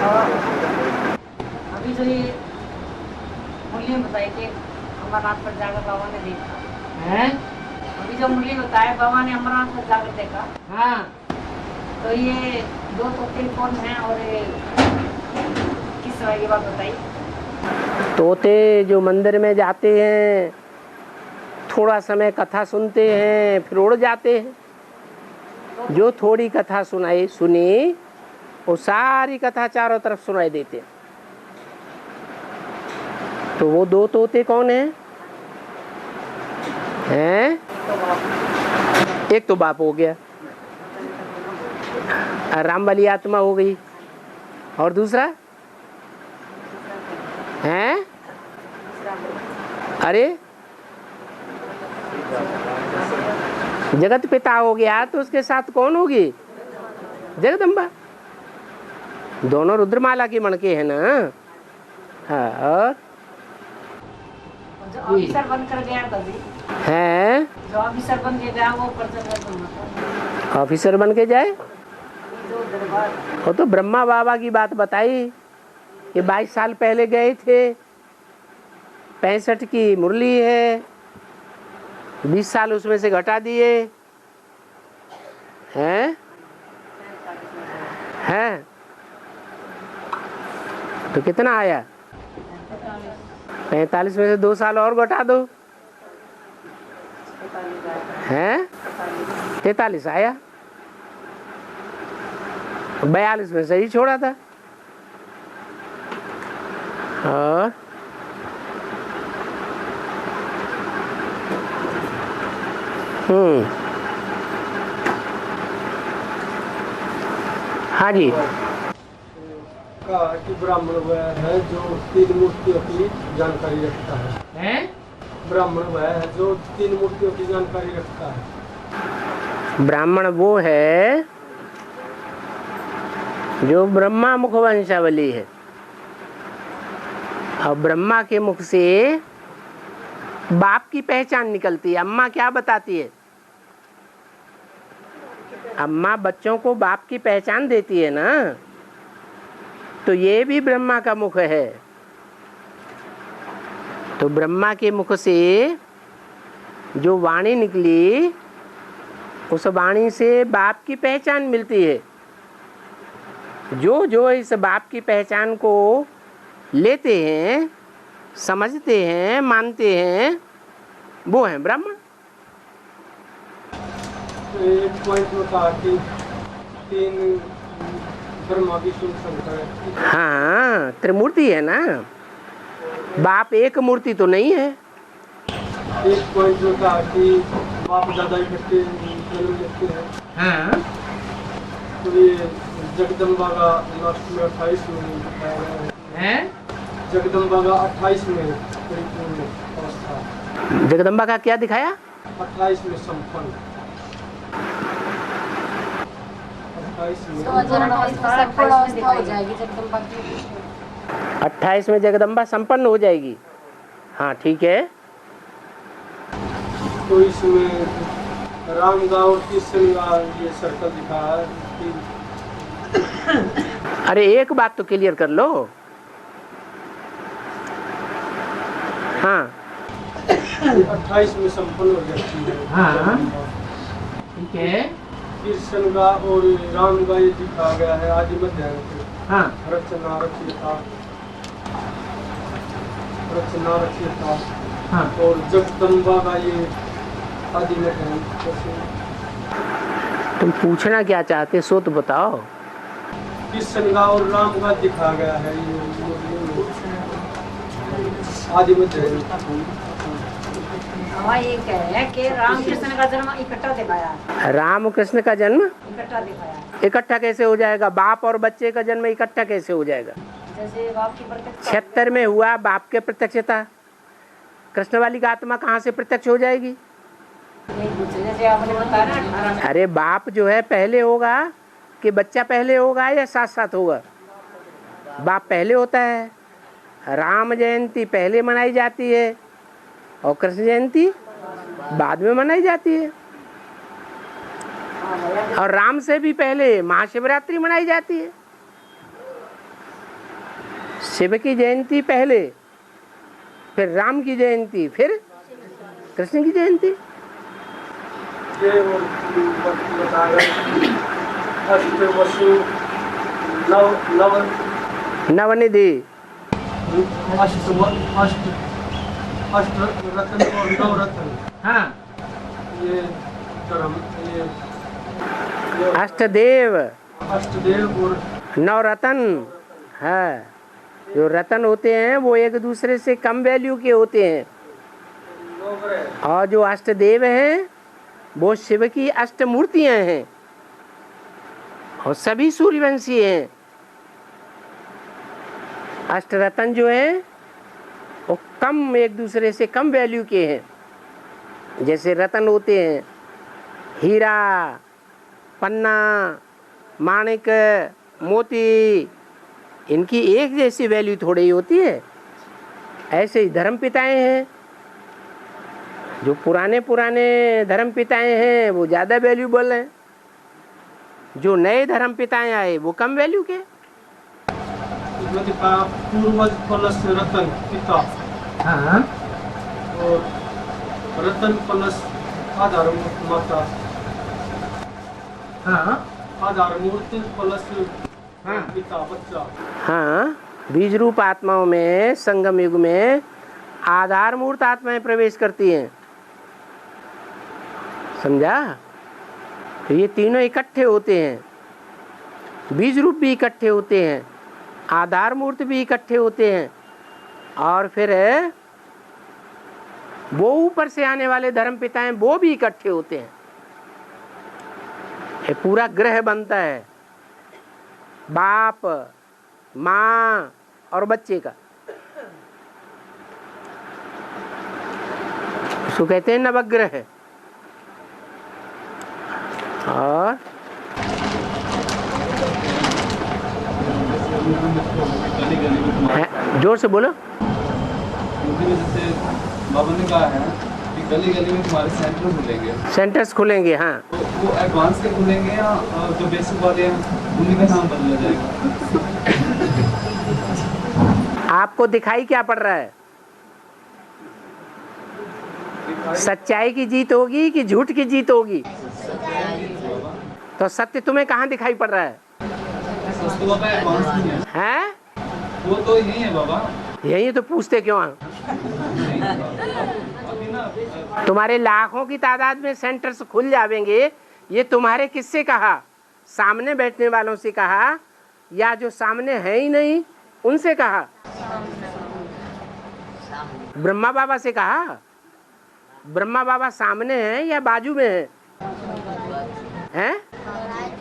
अभी जो ये मुरली में बताई थी अमरनाथ पर जाकर बाबा ने देखा हैं? अभी जो मुरली बताया बाबा ने अमरनाथ पर जाकर देखा हाँ, तो ये 2 तोते कौन हैं और ये किस तरह की बात बताई। तोते जो मंदिर में जाते हैं, थोड़ा समय कथा सुनते हैं, फिर उड़ जाते हैं। जो थोड़ी कथा सुनी वो सारी कथा चारों तरफ सुनाई देते हैं। तो वो 2 तोते कौन हैं? एक तो बाप हो गया, राम वाली आत्मा हो गई, और दूसरा है अरे जगत पिता हो गया, तो उसके साथ कौन होगी? जगदम्बा। दोनों रुद्रमाला की मणके हैं ना। हाँ, और जो ऑफिसर बनकर गया था जी, है जो ऑफिसर बन के गया वो ऑफिसर बन के जाए, जो दरबार वो तो ब्रह्मा बाबा की बात बताई। ये 22 साल पहले गए थे, 65 की मुरली है, 20 साल उसमें से घटा दिए हैं। तो कितना आया? 45 में से 2 साल और घटा दो, हैं 43 आया। 42 में सही छोड़ा था। और हाँ जी, कहा कि ब्राह्मण वह है जो 3 मूर्तियों की जानकारी रखता है। ब्राह्मण वह है जो 3 मूर्तियों की जानकारी रखता है। ब्राह्मण वो है जो ब्रह्मा मुख वंशावली है, और ब्रह्मा के मुख से बाप की पहचान निकलती है। अम्मा क्या बताती है? अम्मा बच्चों को बाप की पहचान देती है ना। तो ये भी ब्रह्मा का मुख है। तो ब्रह्मा के मुख से जो वाणी निकली, उस वाणी से बाप की पहचान मिलती है। जो इस बाप की पहचान को लेते हैं, समझते हैं, मानते हैं, वो है ब्राह्मण। एक पॉइंट में कहा कि 3 ब्रह्मा विष्णु शंकर। हाँ, त्रिमूर्ति है ना। बाप एक मूर्ति तो नहीं है। एक पॉइंट में कहा कि बाप दादा इकट्ठे जन्म लेते हैं। हाँ, तो ये जगदम्बा का लास्ट में 28 में बताया है। जगदम्बा का 28 में परिपूर्ण अवस्था। जगदम्बा का क्या दिखाया? 28 में संपन्न। 28 में 28 में जगदम्बा संपन्न हो जाएगी। हाँ, ठीक है। तो इसमें रामगा और कृष्ण का ये सर्कल दिखा है कि अरे एक बात तो क्लियर कर लो। हाँ 28 में संपन्न हो जाती है। हाँ, ठीक है। कृष्ण का और राम का ये दिखा गया है आदि मध्य। हाँ, रचना रचयिता। हाँ। और जगदम्बा का ये आदि मध्य। तुम पूछना क्या चाहते सो तो बताओ। कृष्ण का और राम का दिखा गया है ये आदि मध्य। हवा ये कह है कि राम कृष्ण का जन्म इकट्ठा दिखाया। राम कृष्ण का जन्म इकट्ठा दिखाया। इकट्ठा कैसे हो जाएगा? बाप और बच्चे का जन्म इकट्ठा कैसे हो जाएगा? जैसे बाप की प्रत्यक्ष 76 में हुआ बाप के प्रत्यक्षता, कृष्ण वाली का आत्मा कहाँ से प्रत्यक्ष हो जाएगी? जैसे आपने बताया ना 18 में। अरे बाप जो है पहले होगा कि बच्चा पहले होगा या साथ साथ होगा? बाप पहले होता है। राम जयंती पहले मनाई जाती है और कृष्ण जयंती बाद में मनाई जाती है। और राम से भी पहले महाशिवरात्रि मनाई जाती है। शिव की जयंती पहले, फिर राम की जयंती, फिर कृष्ण की जयंती। ये वो बता रहे अष्ट वसु नवनिधि, अष्ट रत्न और नवरत्न। हाँ, ये धर्म ये अष्टदेव और नवरत्न है। जो रत्न होते हैं वो एक दूसरे से कम वैल्यू के होते हैं, नवग्रह। और जो अष्टदेव हैं वो शिव की अष्टमूर्तियां हैं और सभी सूर्यवंशी हैं। अष्टरत्न जो हैं वो कम, एक दूसरे से कम वैल्यू के हैं। जैसे रत्न होते हैं हीरा, पन्ना, माणिक, मोती, इनकी एक जैसी वैल्यू थोड़ी ही होती है। ऐसे ही धर्म पिताएं हैं, जो पुराने पुराने धर्म पिताएं हैं वो ज़्यादा वैल्यूबल हैं, जो नए धर्म पिताएं आए वो कम वैल्यू के। पूर्वज प्लस रतन पिता। हाँ, और रतन प्लस आधार माता। हाँ, आधार मूर्ति प्लस हाँ, पिता बच्चा। हाँ, बीज रूप आत्माओं में संगम युग में आधार मूर्त आत्माएं प्रवेश करती हैं, समझा? तो ये तीनों इकट्ठे होते हैं, बीज रूप भी इकट्ठे होते हैं, आधार मूर्त भी इकट्ठे होते हैं, और फिर वो ऊपर से आने वाले धर्म पिता हैं वो भी इकट्ठे होते हैं। ये पूरा ग्रह बनता है बाप, माँ और बच्चे का। इसको कहते हैं नवग्रह। और जोर से बोलो। जैसे बाबा ने कहा है कि गली गली में तुम्हारे सेंटर खुलेंगे, सेंटर्स खुलेंगे, हाँ। तो वो एडवांस के खुलेंगे या जो बेसिक वाले हैं उन्हीं का नाम बदला जाएगा? आपको दिखाई क्या पड़ रहा है? सच्चाई की जीत होगी कि झूठ की जीत होगी? तो सत्य तुम्हें कहाँ दिखाई पड़ रहा है? तो बाबा एडवांस नहीं है, हैं? वो तो यही है बाबा। यही तो पूछते क्यों हैं? अभी ना तुम्हारे लाखों की तादाद में सेंटर्स खुल जाएंगे, ये तुम्हारे किससे कहा? सामने बैठने वालों से कहा या जो सामने है ही नहीं उनसे कहा? ब्रह्मा बाबा से कहा? ब्रह्मा बाबा सामने हैं या बाजू में हैं?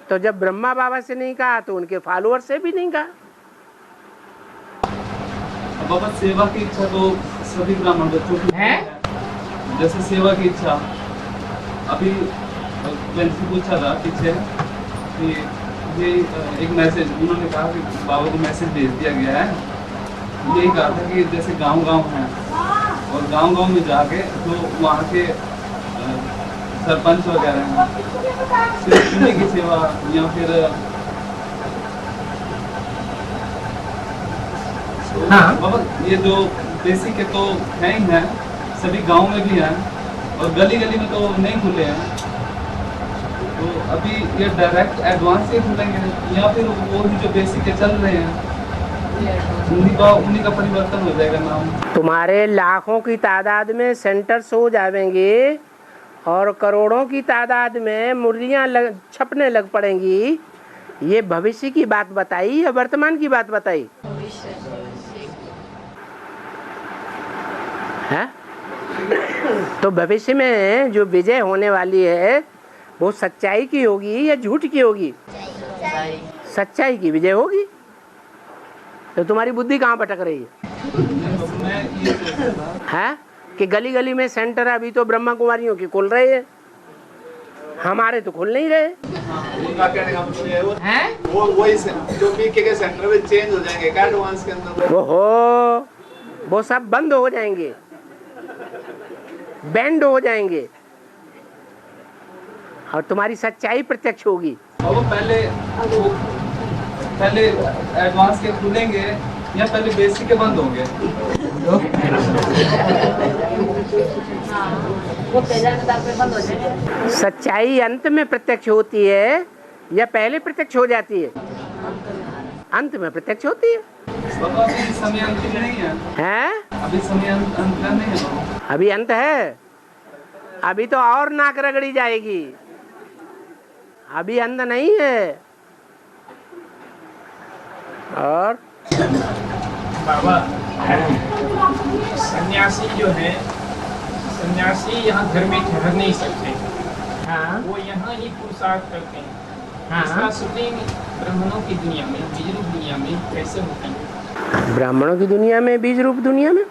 तो जब ब्रह्मा बाबा से नहीं कहा तो उनके फॉलोअर से भी नहीं कहा। बाबा सेवा की इच्छा तो सभी ब्राह्मण बच्चों की है। जैसे सेवा की इच्छा, अभी मैंने पूछा था पीछे कि ये एक मैसेज उन्होंने कहा कि बाबा को मैसेज भेज दिया गया है। यही कहा था कि जैसे गांव-गांव हैं और गांव-गांव में जाके जो वहाँ के सरपंच वगैरह हैं सिर्फ उन्हीं की सेवा या फिर हाँ। बाबा ये जो बेसिक है तो है ही है, सभी गांव में भी हैं और गली गली में तो नहीं खुले हैं। तो अभी ये डायरेक्ट एडवांस से खुलेंगे या फिर वो भी जो बेसिक है चल रहे हैं उन्हीं का परिवर्तन हो जाएगा नाम? तुम्हारे लाखों की तादाद में सेंटर्स हो जाएंगे और करोड़ों की तादाद में मुरलियां छपने लग पड़ेंगी। ये भविष्य की बात बताई या वर्तमान की बात बताई? है? तो भविष्य में जो विजय होने वाली है वो सच्चाई की होगी या झूठ की होगी? सच्चाई की विजय होगी। तो तुम्हारी बुद्धि कहाँ भटक रही है? कि गली गली में सेंटर अभी तो ब्रह्मा कुमारियों के खुल रहे हैं, हमारे तो खुल नहीं रहे हैं। वो जो पीके के सेंटर में चेंज हो जाएंगे क्या एडवांस के अंदर? वो सब बंद हो जाएंगे, बैंड हो जाएंगे और तुम्हारी सच्चाई प्रत्यक्ष होगी। और वो पहले एडवांस के खुलेंगे या पहले बेसिक के बंद होंगे? हाँ, वो तेजाब पे बंद हो जाएंगे। सच्चाई अंत में प्रत्यक्ष होती है या पहले प्रत्यक्ष हो जाती है? अंत में प्रत्यक्ष होती है। बाबा अभी समय अंतिम नहीं है, हैं? अभी समय अंत नहीं है बाबा। अभी अंत है, अभी तो और नाक रगड़ी जाएगी, अभी अंत नहीं है। और बाबा सन्यासी जो है, सन्यासी यहाँ घर में ठहर नहीं सकते। हाँ वो यहाँ ही पुरुषार्थ करते हैं। हाँ। इसका शूटिंग ब्राह्मणों की दुनिया में, बीज रूप दुनिया में कैसे होती है? ब्राह्मणों की दुनिया में, बीज रूप दुनिया में,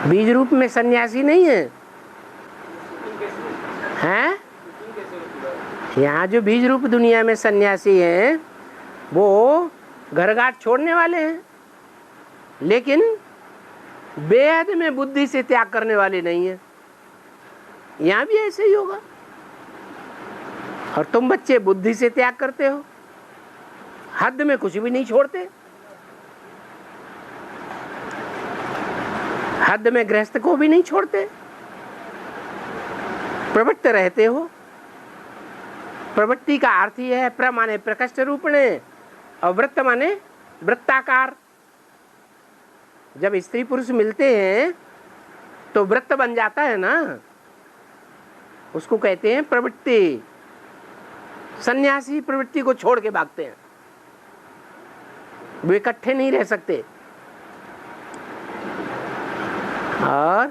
बीज रूप में सन्यासी नहीं है। हैं? यहाँ जो बीज रूप दुनिया में सन्यासी हैं वो घर घाट छोड़ने वाले हैं, लेकिन बेहद में बुद्धि से त्याग करने वाले नहीं है। यहाँ भी ऐसे ही होगा। और तुम बच्चे बुद्धि से त्याग करते हो, हद में कुछ भी नहीं छोड़ते। हद में गृहस्थ को भी नहीं छोड़ते, प्रवृत्त रहते हो। प्रवृत्ति का अर्थ ही है प्र माने प्रकृष्ट रूपणे और वृत्त माने वृत्ताकार। जब स्त्री पुरुष मिलते हैं तो वृत्त बन जाता है ना, उसको कहते हैं प्रवृत्ति। सन्यासी प्रवृत्ति को छोड़ के भागते हैं, वे इकट्ठे नहीं रह सकते। और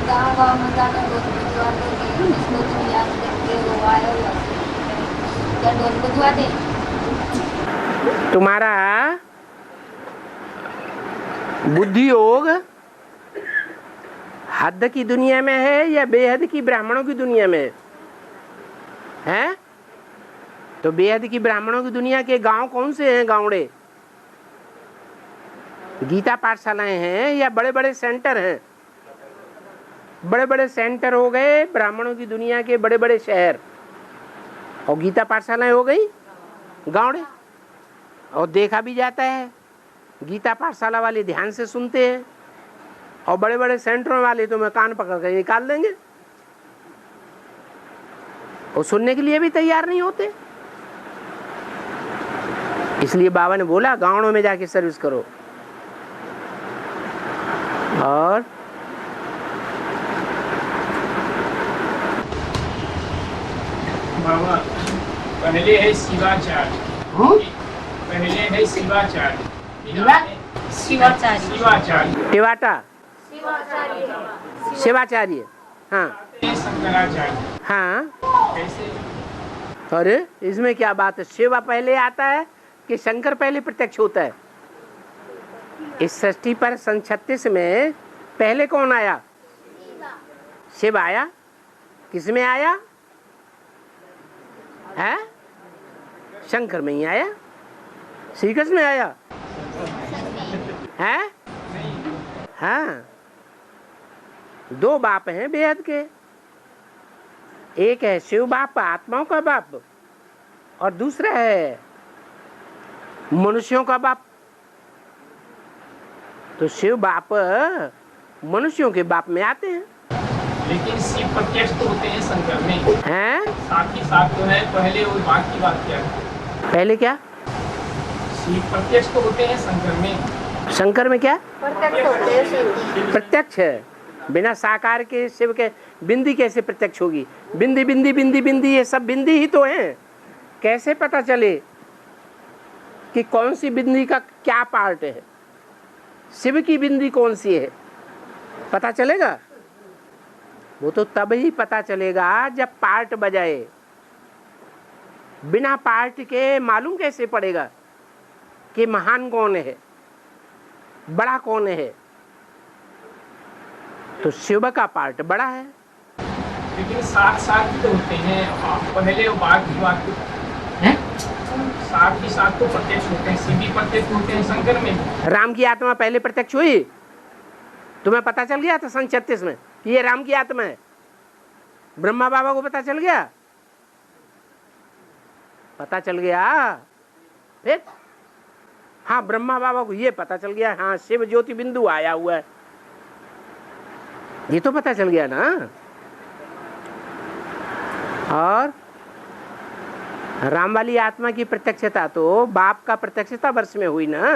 गाँव में जाकर इसको तुम याद करके वो आए हो क्या ढोल बजवा दे? तुम्हारा बुद्धि योग हद की दुनिया में है या बेहद की ब्राह्मणों की दुनिया में है? तो बेहद की ब्राह्मणों की दुनिया के गांव कौन से हैं? गाँवड़े गीता पाठशालाएं हैं या बड़े बड़े सेंटर हैं? बड़े बड़े सेंटर हो गए ब्राह्मणों की दुनिया के, बड़े बड़े शहर, और गीता पाठशालाएं हो गई गाँवड़े। और देखा भी जाता है, गीता पाठशाला वाले ध्यान से सुनते हैं और बड़े बड़े सेंटरों वाले तो मैं कान पकड़ कर निकाल देंगे, और सुनने के लिए भी तैयार नहीं होते। इसलिए बाबा ने बोला गाँवों में जाके सर्विस करो। और बाबा पहले है शिवाचार्य, पहले है शिवाचार्य, शिवाचार्य, टिवाटा शिवाचार्य, हाँ शंकराचार्य। हाँ। कैसे? अरे इसमें क्या बात है? शिवा पहले आता है कि शंकर पहले प्रत्यक्ष होता है? इस सृष्टि पर सन 36 में पहले कौन आया? शिव आया। किस में आया है? शंकर में ही आया। श्री कृष्ण में आया है? हाँ, दो बाप हैं बेहद के। एक है शिव बाप, आत्माओं का बाप, और दूसरा है मनुष्यों का बाप। तो शिव बाप मनुष्यों के बाप में आते हैं। लेकिन शिव प्रत्यक्ष तो होते हैं शंकर में, हैं? साथ ही साथ तो है पहले और बाद की बात क्या है? पहले क्या? शिव प्रत्यक्ष तो होते हैं शंकर में। शंकर में क्या? प्रत्यक्ष होते हैं शिव। प्रत्यक्ष है। बिना साकार के शिव के बिंदी कैसे प्रत्यक्ष होगी? बिंदी बिंदी बिंदी बिंदी, ये सब बिंदी ही तो हैं। कैसे पता चले कि कौन सी बिंदी का क्या पार्ट है? शिव की बिंदी कौन सी है? पता चलेगा? वो तो तब ही पता चलेगा जब पार्ट बजाए। बिना पार्ट के मालूम कैसे पड़ेगा कि महान कौन है, बड़ा कौन है? तो शिव का पार्ट बड़ा है। लेकिन साथ साथ ही तो होते हैं, पहले और बाद की बात तो साथ ही साथ तो प्रत्यक्ष होते हैं। शिव भी प्रत्यक्ष होते हैं शंकर में। राम की आत्मा पहले प्रत्यक्ष हुई, तुम्हें पता चल गया था सन 36 में कि ये राम की आत्मा है? ब्रह्मा बाबा को पता चल गया? पता चल गया फिर हाँ, ब्रह्मा बाबा को ये पता चल गया, हाँ शिव ज्योति बिंदु आया हुआ है, ये तो पता चल गया ना। और राम वाली आत्मा की प्रत्यक्षता तो बाप का प्रत्यक्षता वर्ष में हुई ना।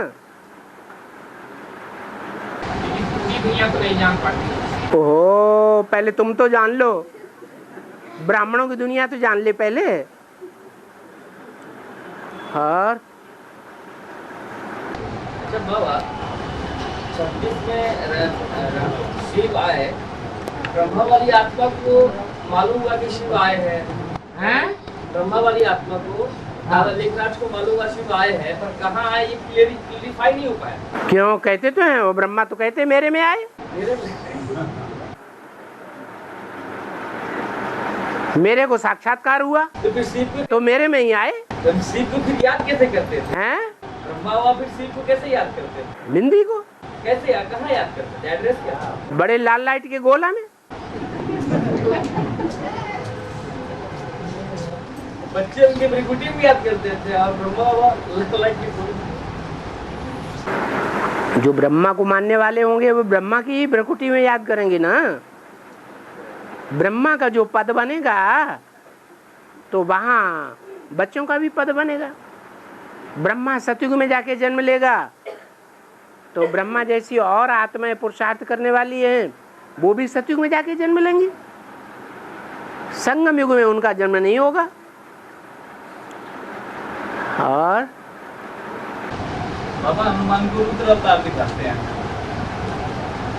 पूरी दुनिया तो नहीं जान पाती। ओहो, पहले तुम तो जान लो, ब्राह्मणों की दुनिया तो जान ले पहले। और जब बाबा 26 में शिव आए, ब्रह्मा वाली आत्मा को मालूम हुआ कि शिव आए हैं। ब्रह्मा वाली आत्मा को दादा लेखराज को मालूम हुआ शिव आए हैं, पर कहाँ आए ये क्लियरिफाई नहीं हो पाया। क्यों? कहते तो हैं वो, ब्रह्मा तो कहते मेरे में आए, मेरे को साक्षात्कार हुआ तो फिर शिव को तो मेरे में ही आए। शिव को फिर याद कैसे करते थे? हैं? ब्रह्मा बाबा फिर शिव को कैसे याद करते थे? बिंदी को कैसे याद, कहाँ याद करते थे? एड्रेस क्या था? बड़े लाल लाइट के गोला में। बच्चे उनके भ्रिकुटी भी याद करते थे और ब्रह्मा बाबा लाइट की जो ब्रह्मा को मानने वाले होंगे वो ब्रह्मा की ही भ्रिकुटी में याद करेंगे ना। ब्रह्मा का जो पद बनेगा तो वहाँ बच्चों का भी पद बनेगा। ब्रह्मा सतयुग में जाके जन्म लेगा तो ब्रह्मा जैसी और आत्माएं पुरुषार्थ करने वाली हैं, वो भी सतयुग में जाके जन्म लेंगी। संगम युग में उनका जन्म नहीं होगा। और बाबा हनुमान को रुद्र अवतार दिखाते हैं,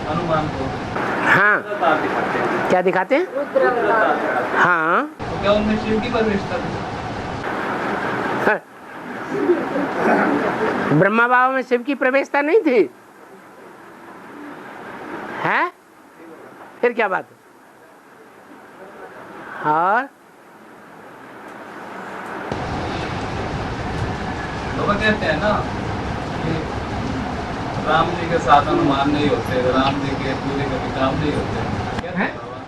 हनुमान को हाँ, रुद्र अवतार दिखाते हैं। क्या दिखाते हैं? रुद्र अवतार। हाँ, तो क्या उनमें शिव की परवेशता थी? ब्रह्मा बाबा में शिव की प्रवेशता नहीं थी है? फिर क्या बात है? और बाबा कहते हैं ना कि राम जी के साथ हनुमान नहीं होते, राम जी के पूरे कभी काम नहीं होते। कहते हैं बाबा।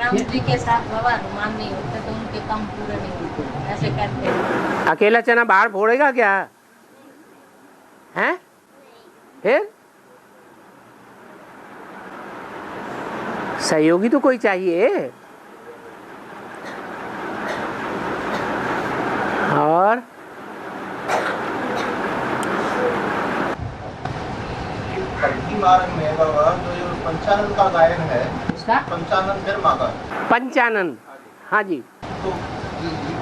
राम जी के साथ बाबा हनुमान नहीं होते तो उनके काम पूरे नहीं होते, ऐसे कहते हैं। अकेला चना बाहर फोड़ेगा क्या है? फिर सहयोगी तो कोई चाहिए। और भक्ति मार्ग में बाबा जो पंचानन का गायन है, उसका पंचानन ब्रह्मा का, पंचानन, हाँ जी, तो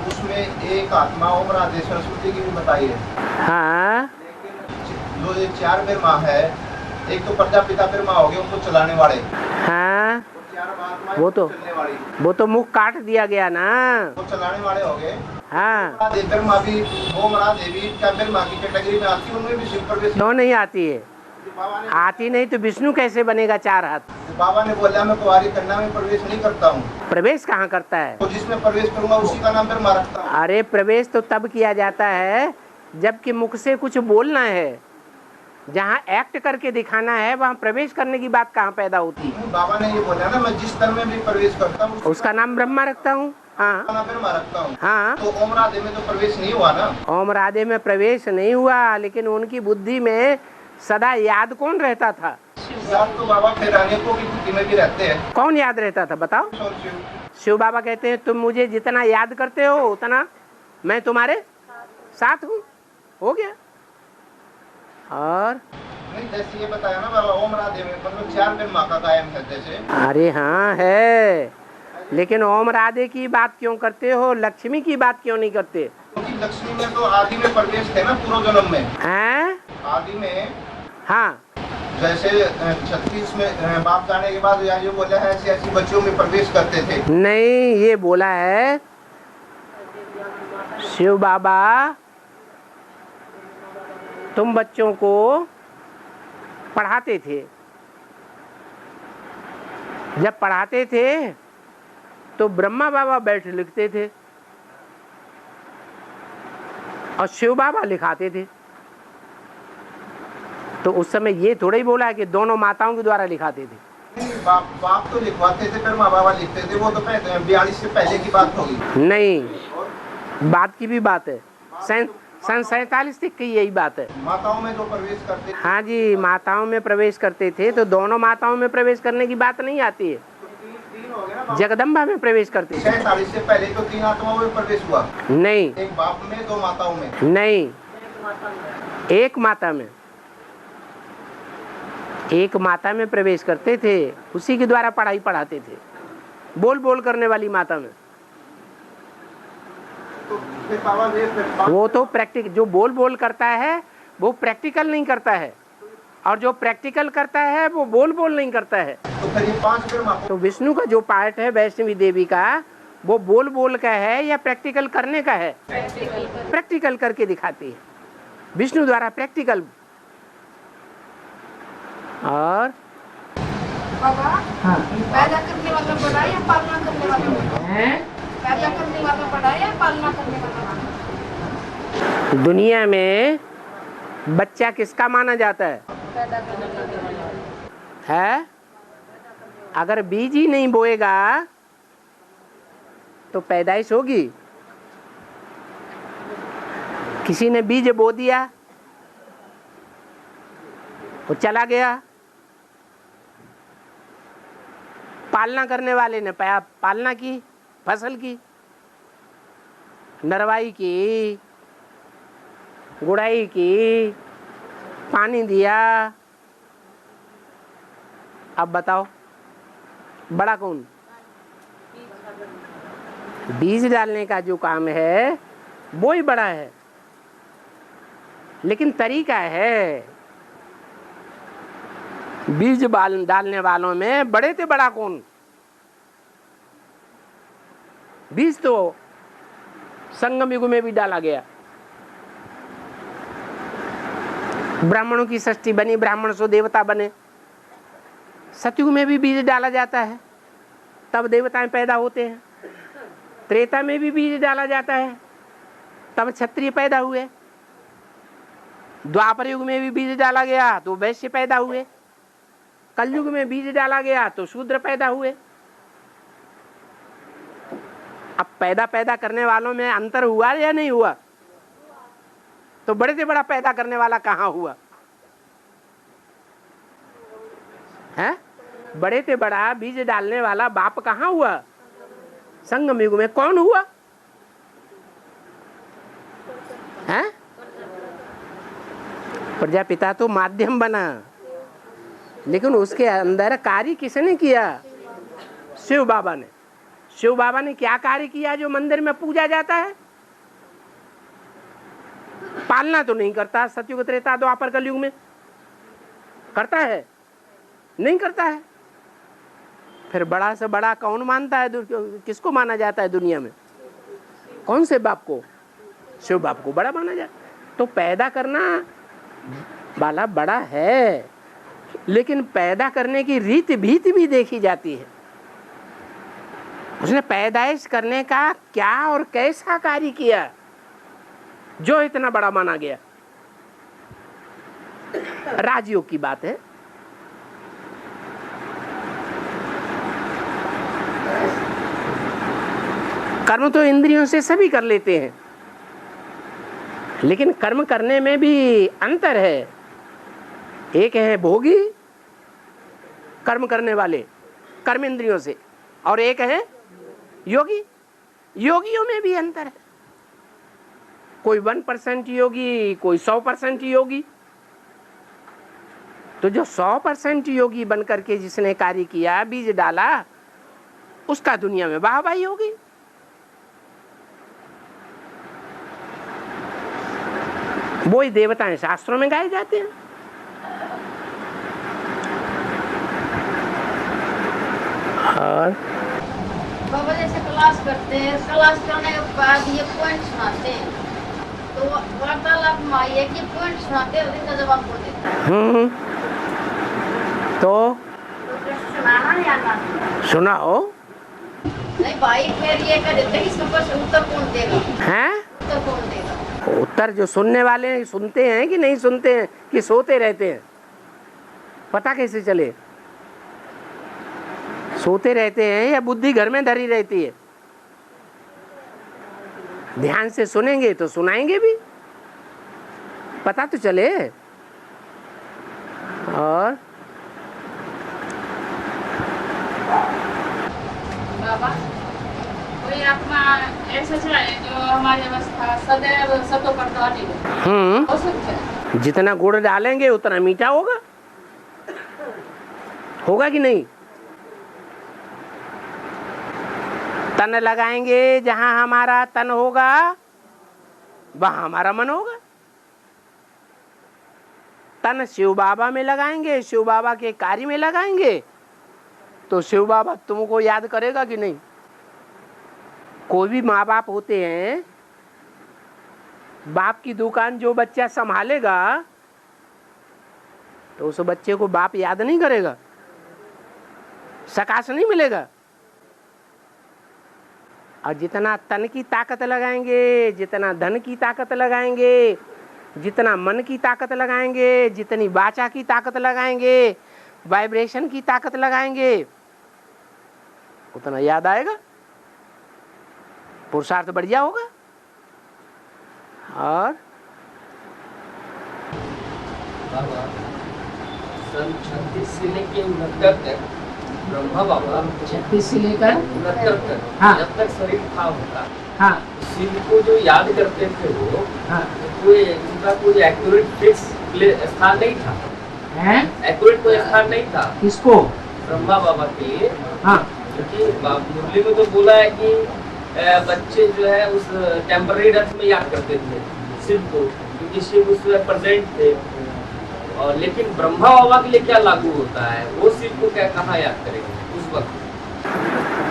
उसमें एक आत्मा ओम राधे सरस्वती की भी बताई है। हाँ, लेकिन जो ये 4 ब्रह्मा है, एक तो प्रजापिता ब्रह्मा हो गए उनको चलाने वाले, हाँ, 4 आत्माएं वो तो चलने वाली, वो तो मुख काट दिया गया ना। वो चलाने वाले हो गए। हाँ, राधे ब्रह्मा भी, ओम राधे भी क्या ब्रह्मा की कैटेगरी में आती है? उनमें भी शिव प्रवेश। क्यों नहीं आती है? बाबा ने आती नहीं तो विष्णु कैसे बनेगा 4 हाथ? बाबा ने बोला मैं कुंवारी कन्या में प्रवेश नहीं करता हूँ, प्रवेश कहाँ करता है? तो जिसमें प्रवेश करूंगा उसी का नाम ब्रह्मा रखता हूँ। अरे प्रवेश तो तब किया जाता है जबकि मुख से कुछ बोलना है, जहाँ एक्ट करके दिखाना है वहाँ प्रवेश करने की बात कहाँ पैदा होती है? बाबा ने ये बोला ना मैं जिस तन में भी प्रवेश करता हूँ उसका नाम ब्रह्मा रखता हूँ। हाँ नाम ब्रह्मा रखता हूँ। हाँ, तो ओम राधे में तो प्रवेश नहीं हुआ ना। ओम राधे में प्रवेश नहीं हुआ, लेकिन उनकी बुद्धि में सदा याद कौन रहता था? याद तो बाबा फिर अनेकों की बुद्धि में भी रहते हैं। कौन याद रहता था बताओ? और शिव शिव बाबा कहते हैं तुम मुझे जितना याद करते हो उतना मैं तुम्हारे साथ हूँ। हो गया। और नहीं, जैसे ये बताया ना बाबा ओम राधे में मतलब 4 ब्रह्मा का गायन है जैसे। अरे हाँ है, लेकिन ओम राधे की बात क्यों करते हो, लक्ष्मी की बात क्यों नहीं करते? क्योंकि लक्ष्मी में तो आदि में प्रवेश थे ना पूर्व जन्म में। हैं? आदि में हाँ, जैसे 36 में बाप जाने के बाद ये बोला है ऐसी ऐसी बच्चों में प्रवेश करते थे। नहीं, ये बोला है शिव बाबा तुम बच्चों को पढ़ाते थे, जब पढ़ाते थे तो ब्रह्मा बाबा बैठ लिखते थे और शिव बाबा लिखाते थे। तो उस समय ये थोड़ा ही बोला है कि दोनों माताओं के द्वारा लिखाते थे। बाप तो लिखवाते थे, फिर माँ बाबा लिखते थे। वो तो 42 से पहले की बात होगी। नहीं, बात की भी बात है। सन 47 तक की यही बात है। माताओं में जो प्रवेश करते हाँ जी, माताओं में प्रवेश करते थे तो दोनों माताओं में प्रवेश करने की बात नहीं आती है, तो तीन हो गए ना। जगदम्बा में प्रवेश करते थे। 47 से पहले तो 3 आत्माओं में प्रवेश हुआ, नहीं एक बाप में 2 माताओं में। नहीं, एक माता में, एक माता में प्रवेश करते थे, उसी के द्वारा पढ़ाई पढ़ाते थे, बोल बोल करने वाली माता में। तो फिर बाबा वो तो प्रैक्टिकल, जो बोल बोल करता है वो प्रैक्टिकल नहीं करता है, और जो प्रैक्टिकल करता है वो बोल बोल नहीं करता है। तो फिर ये 5 फिर माता। तो विष्णु का जो पार्ट है वैष्णवी देवी का, वो बोल बोल का है या प्रैक्टिकल करने का है? प्रैक्टिकल करके दिखाती है विष्णु द्वारा, प्रैक्टिकल। और बाबा, पैदा करने वाला बड़ा या पालना करने वाला बड़ा? पैदा करने वाला बड़ा या पालना करने वाला बड़ा? दुनिया में बच्चा किसका माना जाता है? पैदा करने वाला है? अगर बीज ही नहीं बोएगा तो पैदाइश होगी? किसी ने बीज बो दिया, वो चला गया, पालना करने वाले ने पालना की, फसल की, नरवाई की, गुड़ाई की, पानी दिया। अब बताओ बड़ा कौन? बीज डालने का जो काम है वो ही बड़ा है, लेकिन तरीका है। बीज डालने वालों में बड़े थे बड़ा कौन? बीज तो संगम युग में भी डाला गया, ब्राह्मणों की सृष्टि बनी, ब्राह्मण सो देवता बने। सतयुग में भी बीज डाला जाता है, तब देवताएं पैदा होते हैं। त्रेता में भी बीज डाला जाता है, तब क्षत्रिय पैदा हुए। द्वापर युग में भी बीज डाला गया तो वैश्य पैदा हुए। कलयुग में बीज डाला गया तो शूद्र पैदा हुए। अब पैदा करने वालों में अंतर हुआ या नहीं हुआ? तो बड़े से बड़ा पैदा करने वाला कहाँ हुआ है? बड़े से बड़ा बीज डालने वाला बाप कहाँ हुआ? संगम युग में कौन हुआ है? प्रजापिता तो माध्यम बना, लेकिन उसके अंदर कार्य किसने किया? शिव बाबा ने। शिव बाबा ने क्या कार्य किया जो मंदिर में पूजा जाता है? पालना तो नहीं करता। सतयुग त्रेता द्वापर कलयुग में करता है? नहीं करता है। फिर बड़ा से बड़ा कौन मानता है? किसको माना जाता है दुनिया में? कौन से बाप को? शिव बाप को बड़ा माना जाता है। तो पैदा करना वाला बड़ा है, लेकिन पैदा करने की रीति भीति भी देखी जाती है। उसने पैदाइश करने का क्या और कैसा कार्य किया जो इतना बड़ा माना गया? राजयोग की बात है। कर्म तो इंद्रियों से सभी कर लेते हैं, लेकिन कर्म करने में भी अंतर है। एक है भोगी कर्म करने वाले कर्म इंद्रियों से, और एक है योगी। योगियों में भी अंतर है। कोई 1% योगी, कोई 100% योगी। तो जो 100% योगी बनकर के जिसने कार्य किया, बीज डाला, उसका दुनिया में वाहवाही होगी। वो ही देवताएं शास्त्रों में गाए जाते हैं। और बाबा जैसे क्लास करते हैं, क्लास करने के बाद ये पॉइंट सुनाते हैं, तो वार्तालाप में आइए कि पॉइंट सुनाते हैं, उनका जवाब हो देता है। तो सुनाना या ना सुनाओ। नहीं भाई, फिर ये कह देते हैं इसका प्रश्न उत्तर कौन देगा? हैं? उत्तर कौन देगा? उत्तर जो सुनने वाले सुनते हैं कि नहीं सुनते हैं, कि सोते रहते हैं? पता कैसे चले? सोते रहते हैं या बुद्धि घर में धरी रहती है? ध्यान से सुनेंगे तो सुनाएंगे भी, पता तो चले। और बाबा कोई आत्मा ऐसा है जो हमारी अवस्था सदैव सतो प्रधानी हो सकता है। जितना गुड़ डालेंगे उतना मीठा होगा, होगा कि नहीं? तन लगाएंगे जहां हमारा तन होगा वहां हमारा मन होगा। तन शिव बाबा में लगाएंगे, शिव बाबा के कार्य में लगाएंगे तो शिव बाबा तुमको याद करेगा कि नहीं? कोई भी माँ बाप होते हैं, बाप की दुकान जो बच्चा संभालेगा तो उस बच्चे को बाप याद नहीं करेगा, सकाश नहीं मिलेगा। और जितना तन की ताकत लगाएंगे, जितना धन की ताकत लगाएंगे, जितना मन की ताकत लगाएंगे, जितनी वाचा की ताकत लगाएंगे, वाइब्रेशन की ताकत लगाएंगे, उतना याद आएगा, पुरुषार्थ बढ़िया होगा। और बाबा सन 36 से लेके 69 तक ब्रह्मा बाबा 36 से लेकर 69 तक हाँ। जब तक शरीर था उनका, हाँ शिव को जो याद करते थे वो हाँ कोई उनका कोई एक्यूरेट फिक्स स्थान नहीं था, हैं? एक्यूरेट कोई स्थान नहीं था किसको? ब्रह्मा बाबा के लिए। हाँ क्योंकि मुरली में तो बोला है कि बच्चे जो है उस टेम्पररी डेथ में याद करते थे शिव को, क्योंकि शिव उसमें प्रेजेंट थे। और लेकिन ब्रह्मा बाबा के लिए क्या लागू होता है, वो शिव को क्या कहाँ याद करेंगे उस वक्त?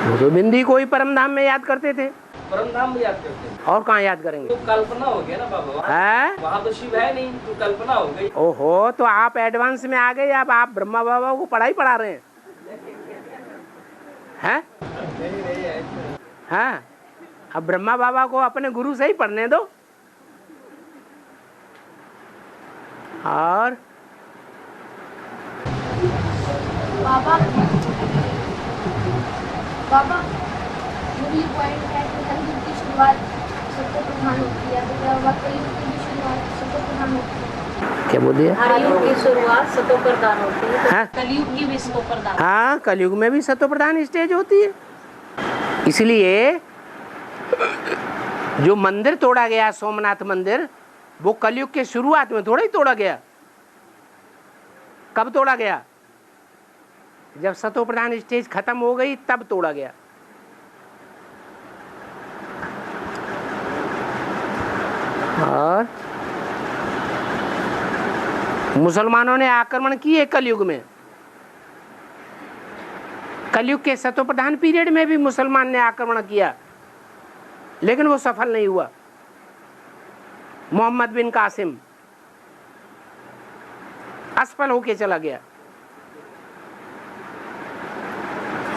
वो तो बिंदी को ही परम धाम में याद करते थे, परम धाम में याद करते थे। और कहाँ याद करेंगे? तो कल्पना हो गया ना बाबा, है? वहाँ तो शिव है नहीं, तो कल्पना हो गई। ओहो, तो आप एडवांस में आ गए, अब आप ब्रह्मा बाबा को पढ़ाई पढ़ा रहे हैं, हैं? हाँ, अब ब्रह्मा बाबा को अपने गुरु से ही पढ़ने दो। और बाबा बाबा मुरली पॉइंट है कि कलयुग की शुरुआत सत्य प्रधान होती है, तो क्या हुआ कलयुग की शुरुआत सत्य प्रधान होती है? क्या बोल दिया? कलयुग की शुरुआत सतो प्रधान होती है, हाँ? कलयुग की भी सतो प्रधान। हाँ, कलयुग में भी सतो प्रधान स्टेज होती है। इसलिए जो मंदिर तोड़ा गया, सोमनाथ मंदिर, वो कलयुग के शुरुआत में थोड़ा ही तोड़ा गया। कब तोड़ा गया? जब सतो प्रधान स्टेज खत्म हो गई तब तोड़ा गया। और मुसलमानों ने आक्रमण किए कलयुग में। कलयुग के सतो प्रधान पीरियड में भी मुसलमान ने आक्रमण किया, लेकिन वो सफल नहीं हुआ। मोहम्मद बिन कासिम असफल होके चला गया।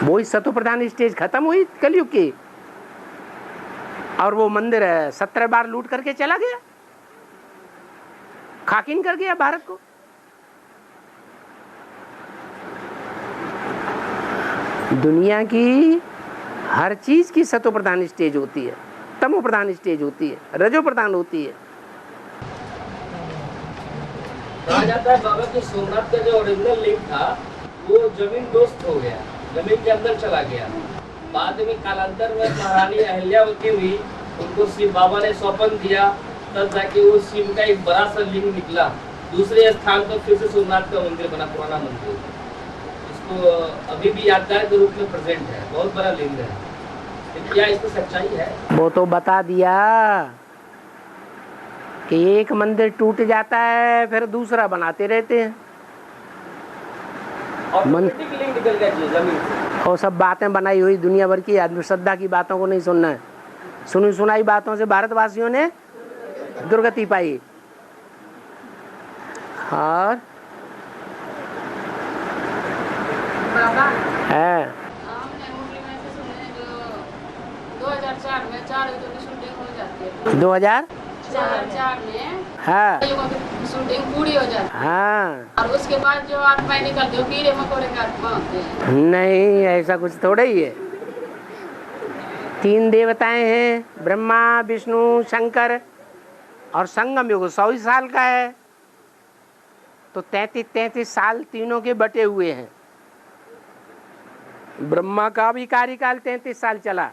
वो ही सतो प्रधान स्टेज खत्म हुई कलयुग की, और वो मंदिर 17 बार लूट करके चला गया, खाकिन कर गया भारत को। दुनिया की हर चीज की सतो प्रधान स्टेज होती है, तमो प्रधान स्टेज होती है, रजो प्रधान होती है। कहा जाता है बाबा कि सोमनाथ का जो ओरिजिनल लिंक था वो जमीन दोस्त हो गया, जमीन के अंदर चला गया। बाद में कालांतर में महारानी अहिल्यावती हुई, उनको शिव बाबा ने सौंपन दिया, तब जाके वो शिव का एक बड़ा सा लिंग निकला। दूसरे स्थान पर फिर से सोमनाथ का मंदिर बना, पुराना मंदिर, इसको अभी भी यादगार के रूप में प्रेजेंट है, बहुत बड़ा लिंग है। क्या इसमें सच्चाई है? वो तो बता दिया कि एक मंदिर टूट जाता है फिर दूसरा बनाते रहते हैं। ऑटोमेटिक लिंक निकल गया जमीन से। और सब बातें बनाई हुई दुनिया भर की, अंधश्रद्धा की बातों को नहीं सुनना है। सुनी सुनाई बातों से भारतवासियों ने दुर्गति पाई। और बाबा है हमने मुरली में से सुने जो 2004 में 4 युगों की शूटिंग हो जाती है। 2004 में हाँ युगों की शूटिंग पूरी हो जाती है, हाँ। और उसके बाद जो आत्माएं निकलती है कीड़े मकोड़े के आत्मा होते हैं। नहीं, ऐसा कुछ थोड़ा ही है। 3 देवताएं हैं, ब्रह्मा विष्णु शंकर, और संगम युग 100 ही साल का है, तो 33 साल तीनों के बटे हुए हैं। ब्रह्मा का भी कार्यकाल 33 साल चला,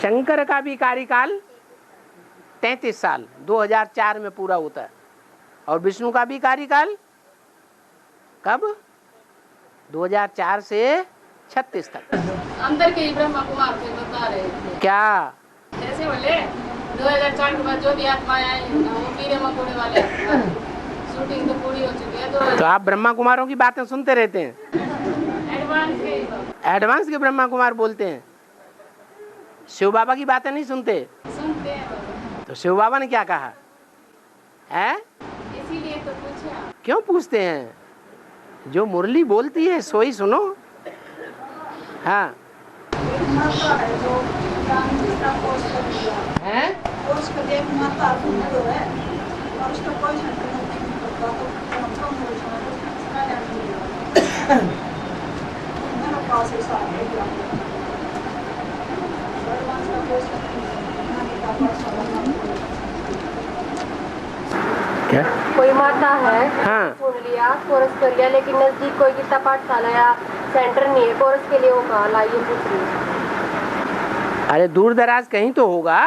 शंकर का भी कार्यकाल 33 साल 2004 में पूरा होता है, और विष्णु का भी कार्यकाल कब 2004 से 36 तक। अंदर के ही ब्रह्मा कुमार से बता रहे थे क्या जैसे बोले 2004 के बाद जो भी आत्माएं आई हैं ना, वो कीड़े मकोड़े वाले आत्मा हैं। शूटिंग तो पूरी हो चुकी है। तो आप ब्रह्मा कुमारों की बातें सुनते रहते हैं? एडवांस के ब्रह्मा कुमार बोलते हैं, शिव बाबा की बातें नहीं सुनते? सुनते हैं। तो शिव बाबा ने क्या कहा है? इसीलिए तो पूछा। क्यों पूछते हैं? जो मुरली बोलती है सो ही सुनो। हाँ है? क्या? कोई माता है, हाँ। सुन लिया, कोर्स कर लिया, लेकिन नजदीक कोई गीता पाठशाला या सेंटर नहीं है कोर्स के लिए, वो कहाँ लाइए पूछ रही है। अरे दूर दराज कहीं तो होगा।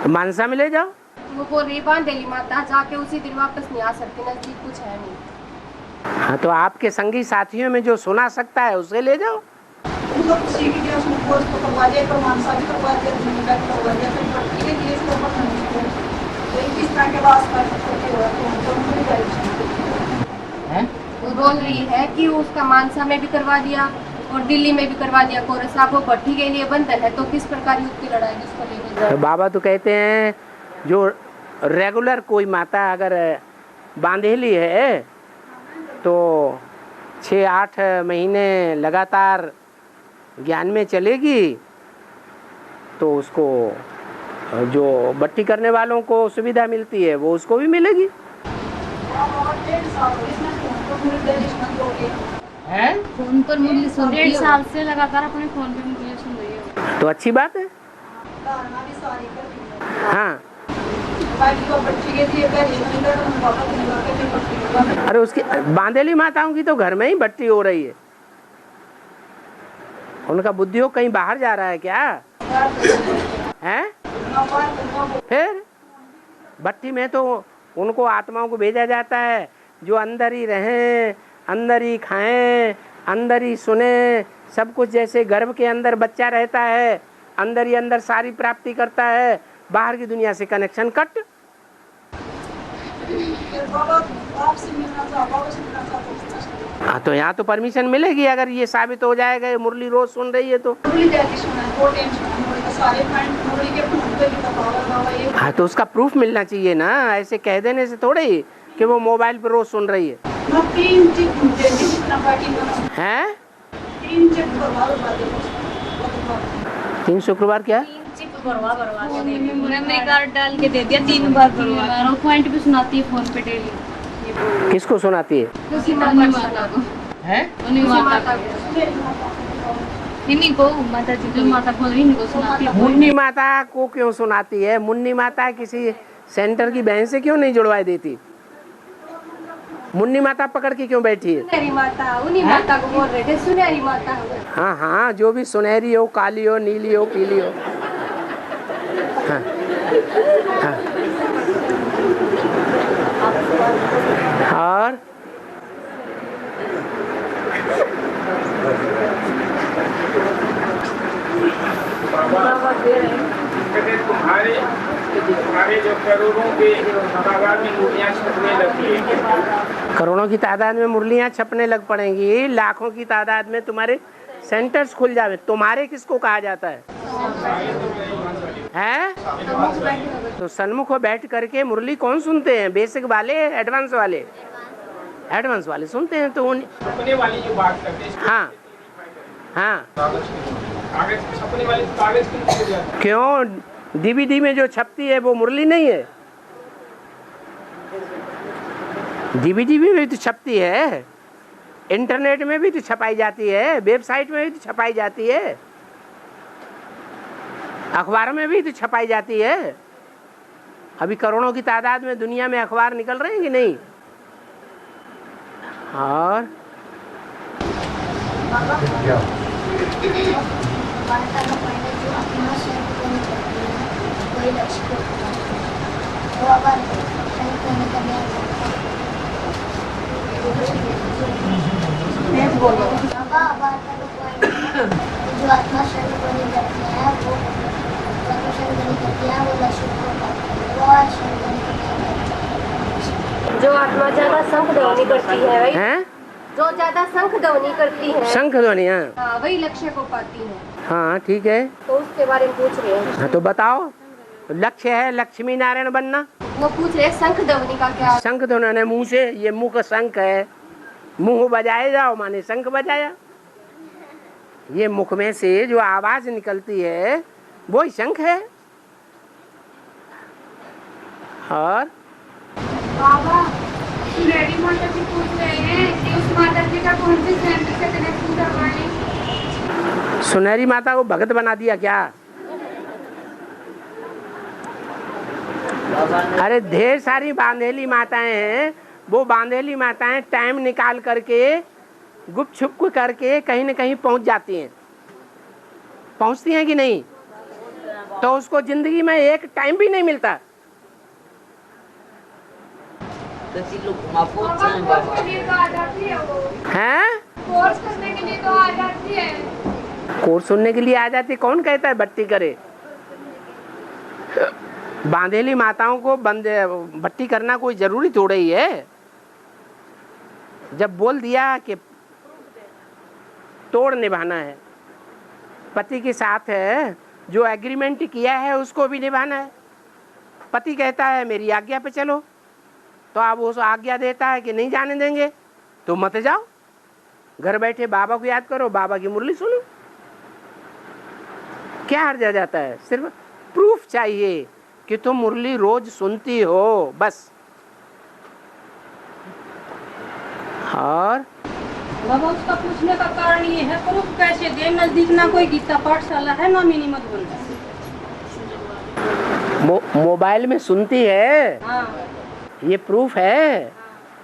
मानसा में ले जाओ। वो बोल रही बांधेली माता जाके उसी दिन वापस नहीं आ सकती, नजदीक कुछ है नहीं। हाँ तो आपके संगी साथियों में जो सुना सकता है उसे ले जाओ। वो बोल रही है कि उसका मानसा में भी करवा दिया और दिल्ली में भी करवा दिया कोर्स। आप वो भट्टी के लिए बंधन है, तो किस प्रकार युद्ध की लड़ाई जिसको लेके जाए। तो बाबा तो कहते हैं जो रेगुलर कोई माता अगर बांधेली है तो 6-8 महीने लगातार ज्ञान में चलेगी, तो उसको जो भट्टी करने वालों को सुविधा मिलती है वो उसको भी मिलेगी। है? फोन पर मुरली सुन रही है। 1.5 साल से लगातार अपने फोन पे मुरली सुन रही है। तो अच्छी बात है। हाँ अरे उसकी बांधेली माताओं की तो घर में ही भट्टी हो रही है। उनका बुद्धियोग कहीं बाहर जा रहा है क्या? हैं? फिर भट्टी में तो उनको आत्माओं को भेजा जाता है जो अंदर ही रहें, अंदर ही खाएं, अंदर ही सुने, सब कुछ जैसे गर्भ के अंदर बच्चा रहता है, अंदर ही अंदर सारी प्राप्ति करता है, बाहर की दुनिया से कनेक्शन कट। हाँ तो यहाँ तो परमिशन मिलेगी अगर ये साबित हो जाएगा ये मुरली रोज सुन रही है तो। हाँ तो उसका प्रूफ मिलना चाहिए ना, ऐसे कह देने से थोड़े ही कि वो मोबाइल पर रोज सुन रही है। हैं? 3 शुक्रवार क्या? मैं कार्ड डाल के दे दिया 3 बार भरवा, और पॉइंट भी सुनाती है फोन पे डेली। किसको सुनाती है? उसी माता को है? उन्हीं माता को, इन्हीं को माता जी जो माता बोल रही इन्हीं को सुनाती है। मुन्नी माता को क्यों सुनाती है? मुन्नी माता किसी सेंटर की बहन से क्यों नहीं जुड़वा देती? मुन्नी माता पकड़ के क्यों बैठी है? सुनहरी माता, उन्हीं माता को बोल रहे थे, सुनहरी माता। हाँ हाँ जो भी सुनहरी हो, काली हो, नीली हो, पीली हो। हाँ हाँ और तुम्हारे जो करोड़ों की तादाद में मुर्गियाँ छपने लगी है। करोड़ों की तादाद में मुरलियाँ छपने लग पड़ेंगी, लाखों की तादाद में तुम्हारे सेंटर्स खुल जावे। तुम्हारे किसको कहा जाता है? हैं? तो सन्मुख बैठ करके मुरली कौन सुनते हैं? बेसिक वाले, एडवांस वाले? एडवांस वाले सुनते हैं। तो छपने वाली जो बात करते हैं। हाँ हाँ कागज छपने वाली कागज की क्यों? डीवीडी में जो छपती है वो मुरली नहीं है? डीवीडी में भी तो छपती है। इंटरनेट में भी तो छपाई जाती है, वेबसाइट में भी तो छपाई जाती है, अखबार में भी तो छपाई जाती है। अभी करोड़ों की तादाद में दुनिया में अखबार निकल रहे हैं कि नहीं? और जो आत्मा शरीर को नहीं करती है वो प्रदूषण नहीं करती है, वो लक्ष्य को जो आत्मा ज्यादा शंख ध्वनि करती है वही हैं? जो ज्यादा शंख ध्वनि करती है, शंख ध्वनि, हाँ, वही लक्ष्य को पाती है। हाँ ठीक है, तो उसके बारे में पूछ रहे हैं। हाँ तो बताओ, लक्ष्य है लक्ष्मी नारायण बनना। वो पूछ रहे हैं शंख ध्वनि का क्या? शंख ध्वनि मुंह से, ये मुंह का शंख है, मुंह बजाए जाओ माने शंख बजाया। ये मुख में से जो आवाज निकलती है वही शंख है। और बाबा सुनहरी माता जी पूछ रहे हैं कि उस माता जी का कौन से चैनल से कनेक्शन करवाएं? सुनहरी माता को भगत बना दिया क्या? अरे ढेर सारी बांधेली माताएं हैं, वो बांधेली माताएं टाइम निकाल करके गुप छुप करके कहीं न कहीं पहुंच जाती हैं। पहुंचती हैं कि नहीं? तो उसको जिंदगी में एक टाइम भी नहीं मिलता। हैं? कोर्स करने के लिए तो आ जाती है। कोर्स सुनने के लिए आ जाती है? कौन कहता है बट्टी करे? बांधेली माताओं को बट्टी करना कोई जरूरी थोड़ा ही है। जब बोल दिया कि तोड़ निभाना है, पति के साथ है जो एग्रीमेंट किया है उसको भी निभाना है। पति कहता है मेरी आज्ञा पे चलो, तो आप उस आज्ञा देता है कि नहीं जाने देंगे तो मत जाओ, घर बैठे बाबा को याद करो, बाबा की मुरली सुनो। क्या हर्जा जाता है? सिर्फ प्रूफ चाहिए कि तुम मुरली रोज सुनती हो, बस। और बाबा उसका पूछने का कारण ये है, प्रूफ कैसे दे? नजदीक ना कोई गीता पाठशाला है ना मिनी मधुबन। मोबाइल में सुनती है, हाँ। ये प्रूफ है।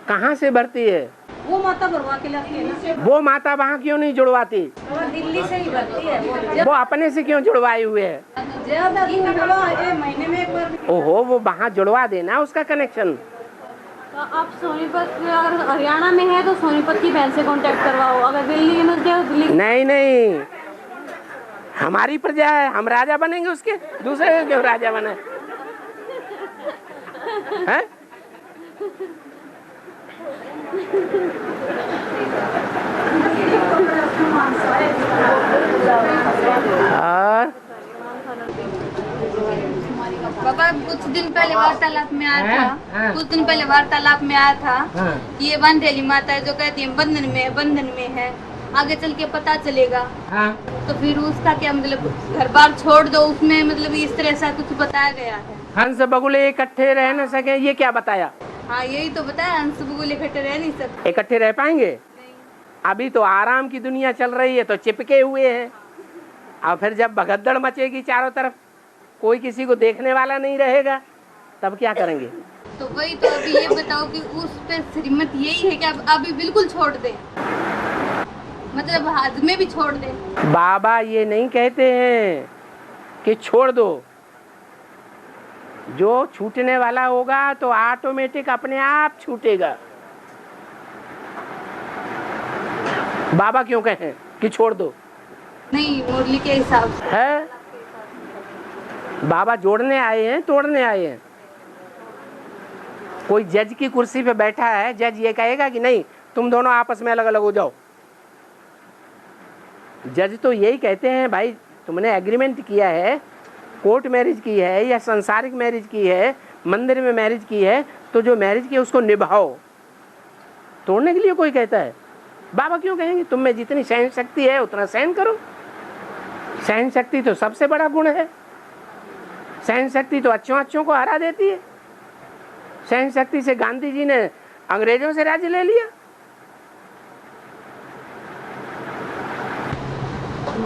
कहाँ से भरती है? वो माता भरवा के लाती है ना। वो माता वहाँ क्यों नहीं जुड़वाती? दिल्ली से ही भरती है। वो अपने से क्यों जुड़वाए हुए है? ज्यादा महीने में एक बार। ओहो, वो वहाँ जुड़वा देना उसका कनेक्शन। तो आप सोनीपत अगर हरियाणा में है तो सोनीपत की बहन से कांटेक्ट करवाओ, अगर दिल्ली में तो दिल्ली। नहीं, हमारी प्रजा है, हम राजा बनेंगे उसके, दूसरे क्यों राजा बने? हैं? और बाबा कुछ दिन पहले वार्तालाप में आया था, कुछ दिन पहले वार्तालाप में आया था कि ये बांधेली माता है जो कहती है बंधन में है, आगे चल के पता चलेगा। तो फिर उसका क्या मतलब, घर बार छोड़ दो, उसमें मतलब इस तरह से कुछ बताया गया है। हंस बगुले इकट्ठे रह न सके, ये क्या बताया? हाँ यही तो बताया, हंस बगुले इकट्ठे रह नहीं सकते। इकट्ठे रह पाएंगे? अभी तो आराम की दुनिया चल रही है तो चिपके हुए हैं, और फिर जब भगदड़ मचेगी चारों तरफ, कोई किसी को देखने वाला नहीं रहेगा, तब क्या करेंगे? तो वही तो अभी ये बताओ कि उस पे श्रीमत यही है कि आप अभी बिल्कुल छोड़ दे, मतलब हाथ में भी छोड़ दे। बाबा ये नहीं कहते हैं कि छोड़ दो, जो छूटने वाला होगा तो ऑटोमेटिक अपने आप छूटेगा। बाबा क्यों कहें कि छोड़ दो? नहीं, मुरली के हिसाब से है। बाबा जोड़ने आए हैं, तोड़ने आए हैं। कोई जज की कुर्सी पे बैठा है, जज ये कहेगा कि नहीं तुम दोनों आपस में अलग अलग हो जाओ। जज तो यही कहते हैं भाई तुमने एग्रीमेंट किया है, कोर्ट मैरिज की है या संसारिक मैरिज की है, मंदिर में मैरिज की है, तो जो मैरिज की है उसको निभाओ। तोड़ने के लिए कोई कहता है? बाबा क्यों कहेंगे तुम में जितनी सहन शक्ति है उतना सहन करो। सहन शक्ति तो सबसे बड़ा गुण है। सहन शक्ति तो अच्छों को हरा देती है। सहन शक्ति से गांधी जी ने अंग्रेजों से राज्य ले लिया।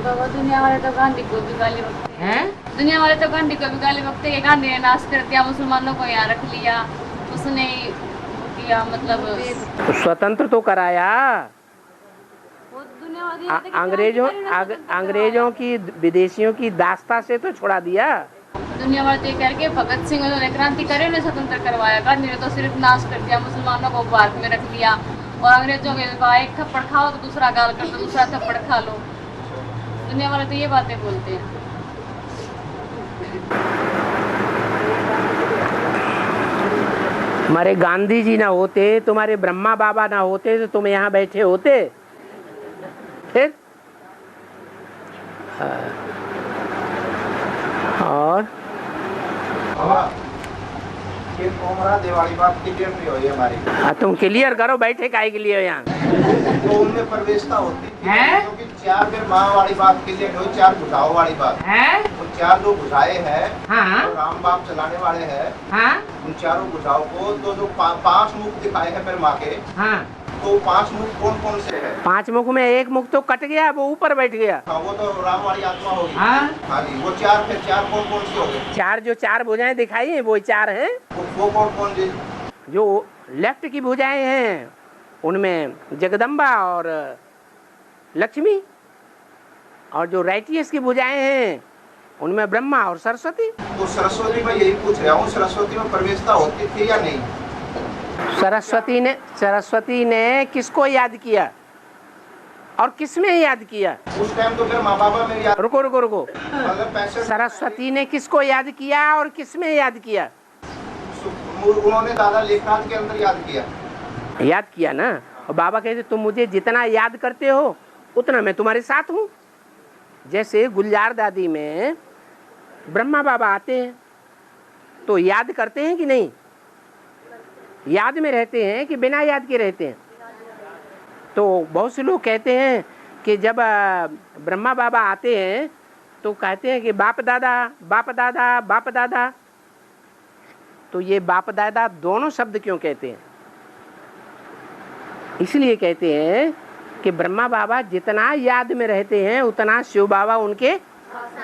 बाबा दुनिया वाले तो गांधी को भी गाली बकते हैं। दुनिया वाले तो गांधी को भी गाली बकते हैं कि गांधी ने नाश कर दिया, मुसलमानों को यहाँ रख लिया, उसने किया, मतलब तो स्वतंत्र तो कराया। वो दुनियावादी अंग्रेजों की, विदेशियों की दास्ता से तो छुड़ा दिया। दुनिया वाले तो करके भगत सिंह उन्होंने क्रांति करे, उन्हें स्वतंत्र करवाया। गांधी ने तो सिर्फ नाश कर दिया, मुसलमानों को भारत में रख लिया। और अंग्रेजों के एक थप्पड़ खाओ तो दूसरा गाल कर दो, दूसरा थप्पड़ खा लो। दुनिया वाले तो ये बातें बोलते हैं। हमारे गांधी जी ना होते, तुम्हारे ब्रह्मा बाबा ना होते तो तुम यहाँ बैठे होते फिर। और ये कोमरा दिवाली बात की डेट भी हुई हमारी। तुम क्लियर करो, बैठे काहे के लिए यहाँ? तो उनमें प्रवेशता होती थी, क्योंकि चार फिर माँ वाली बात के लिए जो चार बुझाओ वाली बात है, तो चार जो बुझाए हैं, तो राम बाप चलाने वाले हैं, उन चारों बुझाओ को जो पांच मुख दिखाए हैं फिर माँ के, तो पांच मुख कौन कौन से है? पांच मुख में एक मुख तो कट गया, वो ऊपर बैठ गया। वो तो राम वाली आत्मा होगी। हाँ जी, वो चार फिर चार कौन कौन से हो गए? चार जो चार भुजाएं दिखाई हैं वो चार हैं। वो कौन कौन जी? जो लेफ्ट की भुजाएं हैं उनमें जगदम्बा और लक्ष्मी, और जो राइटियस की भुजाएं हैं उनमें ब्रह्मा और सरस्वती। तो सरस्वती में यही पूछ रहा हूँ, सरस्वती में प्रवेशता होती थी या नहीं? सरस्वती ने किसको याद किया और किसमें याद किया? उस टाइम तो फिर माँ बाबा में याद। रुको। मतलब सरस्वती ने किसको याद किया और किसमें याद किया? उन्होंने दादा लेखनाथ के अंदर याद किया ना। और बाबा कहते तुम मुझे जितना याद करते हो उतना मैं तुम्हारे साथ हूँ। जैसे गुलजार दादी में ब्रह्मा बाबा आते हैं तो याद करते हैं कि नहीं? याद में रहते हैं कि बिना याद के रहते हैं? तो बहुत से लोग कहते हैं कि जब ब्रह्मा बाबा आते हैं तो कहते हैं कि बाप दादा बाप दादा बाप दादा। तो ये बाप दादा दोनों शब्द क्यों कहते हैं? इसलिए कहते हैं कि ब्रह्मा बाबा जितना याद में रहते हैं उतना शिव बाबा उनके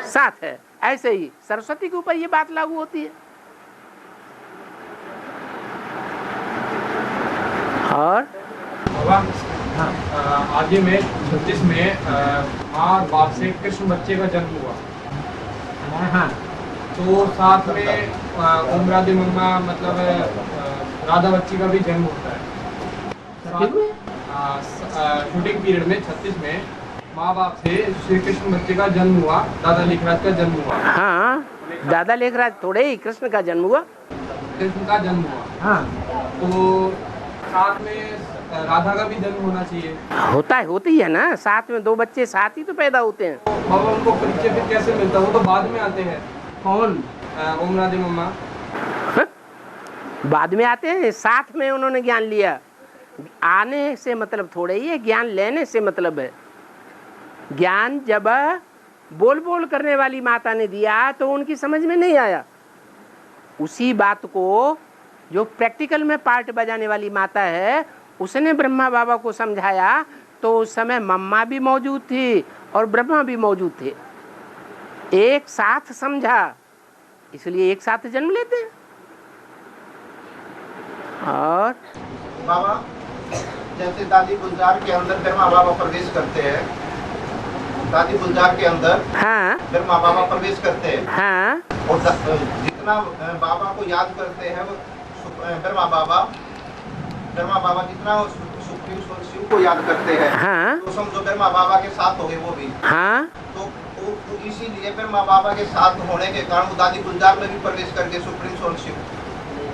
साथ है। ऐसे ही सरस्वती के ऊपर ये बात लागू होती है। और आगे में 36 में माँ और बाप से कृष्ण बच्चे का जन्म हुआ। तो साथ में ओम राधे मम्मा मतलब राधा बच्ची का भी जन्म होता है। शूटिंग पीरियड में 36 में माँ बाप से श्री कृष्ण बच्चे का जन्म हुआ, दादा लेखराज का जन्म हुआ। हाँ, दादा लेखराज थोड़े ही कृष्ण का जन्म हुआ। कृष्ण का जन्म हुआ। हाँ, तो साथ में राधा का भी जन्म होना चाहिए। होती है ना, साथ में दो बच्चे साथ ही तो पैदा होते हैं। तो बाबा उनको परिचय फिर कैसे मिलता? वो तो बाद में आते हैं। कौन? ओम राधे मम्मा बाद में आते हैं, साथ में उन्होंने ज्ञान लिया। आने से मतलब थोड़े ही है, ज्ञान लेने से मतलब है। ज्ञान जब बोल करने वाली माता ने दिया तो उनकी समझ में नहीं आया। उसी बात को जो प्रैक्टिकल में पार्ट बजाने वाली माता है उसने ब्रह्मा बाबा को समझाया, तो उस समय मम्मा भी मौजूद थी और ब्रह्मा भी मौजूद थे। एक साथ समझा, इसलिए एक साथ जन्म लेते हैं। और बाबा जैसे दादी गुलजार के अंदर ब्रह्मा बाबा प्रवेश करते हैं, दादी गुलजार के अंदर हाँ ब्रह्मा बाबा प्रवेश करते हैं। हाँ, और जितना बाबा को याद करते हैं वो ब्रह्मा बाबा जितना सुप्रीम सोल शिव को याद करते हैं। हाँ, तो समझो ब्रह्मा बाबा के साथ हो गए वो भी। हाँ, तो इसीलिए ब्रह्मा बाबा के साथ होने के कारण वो दादी गुलजार में भी प्रवेश कर गए सुप्रीम सोल शिव,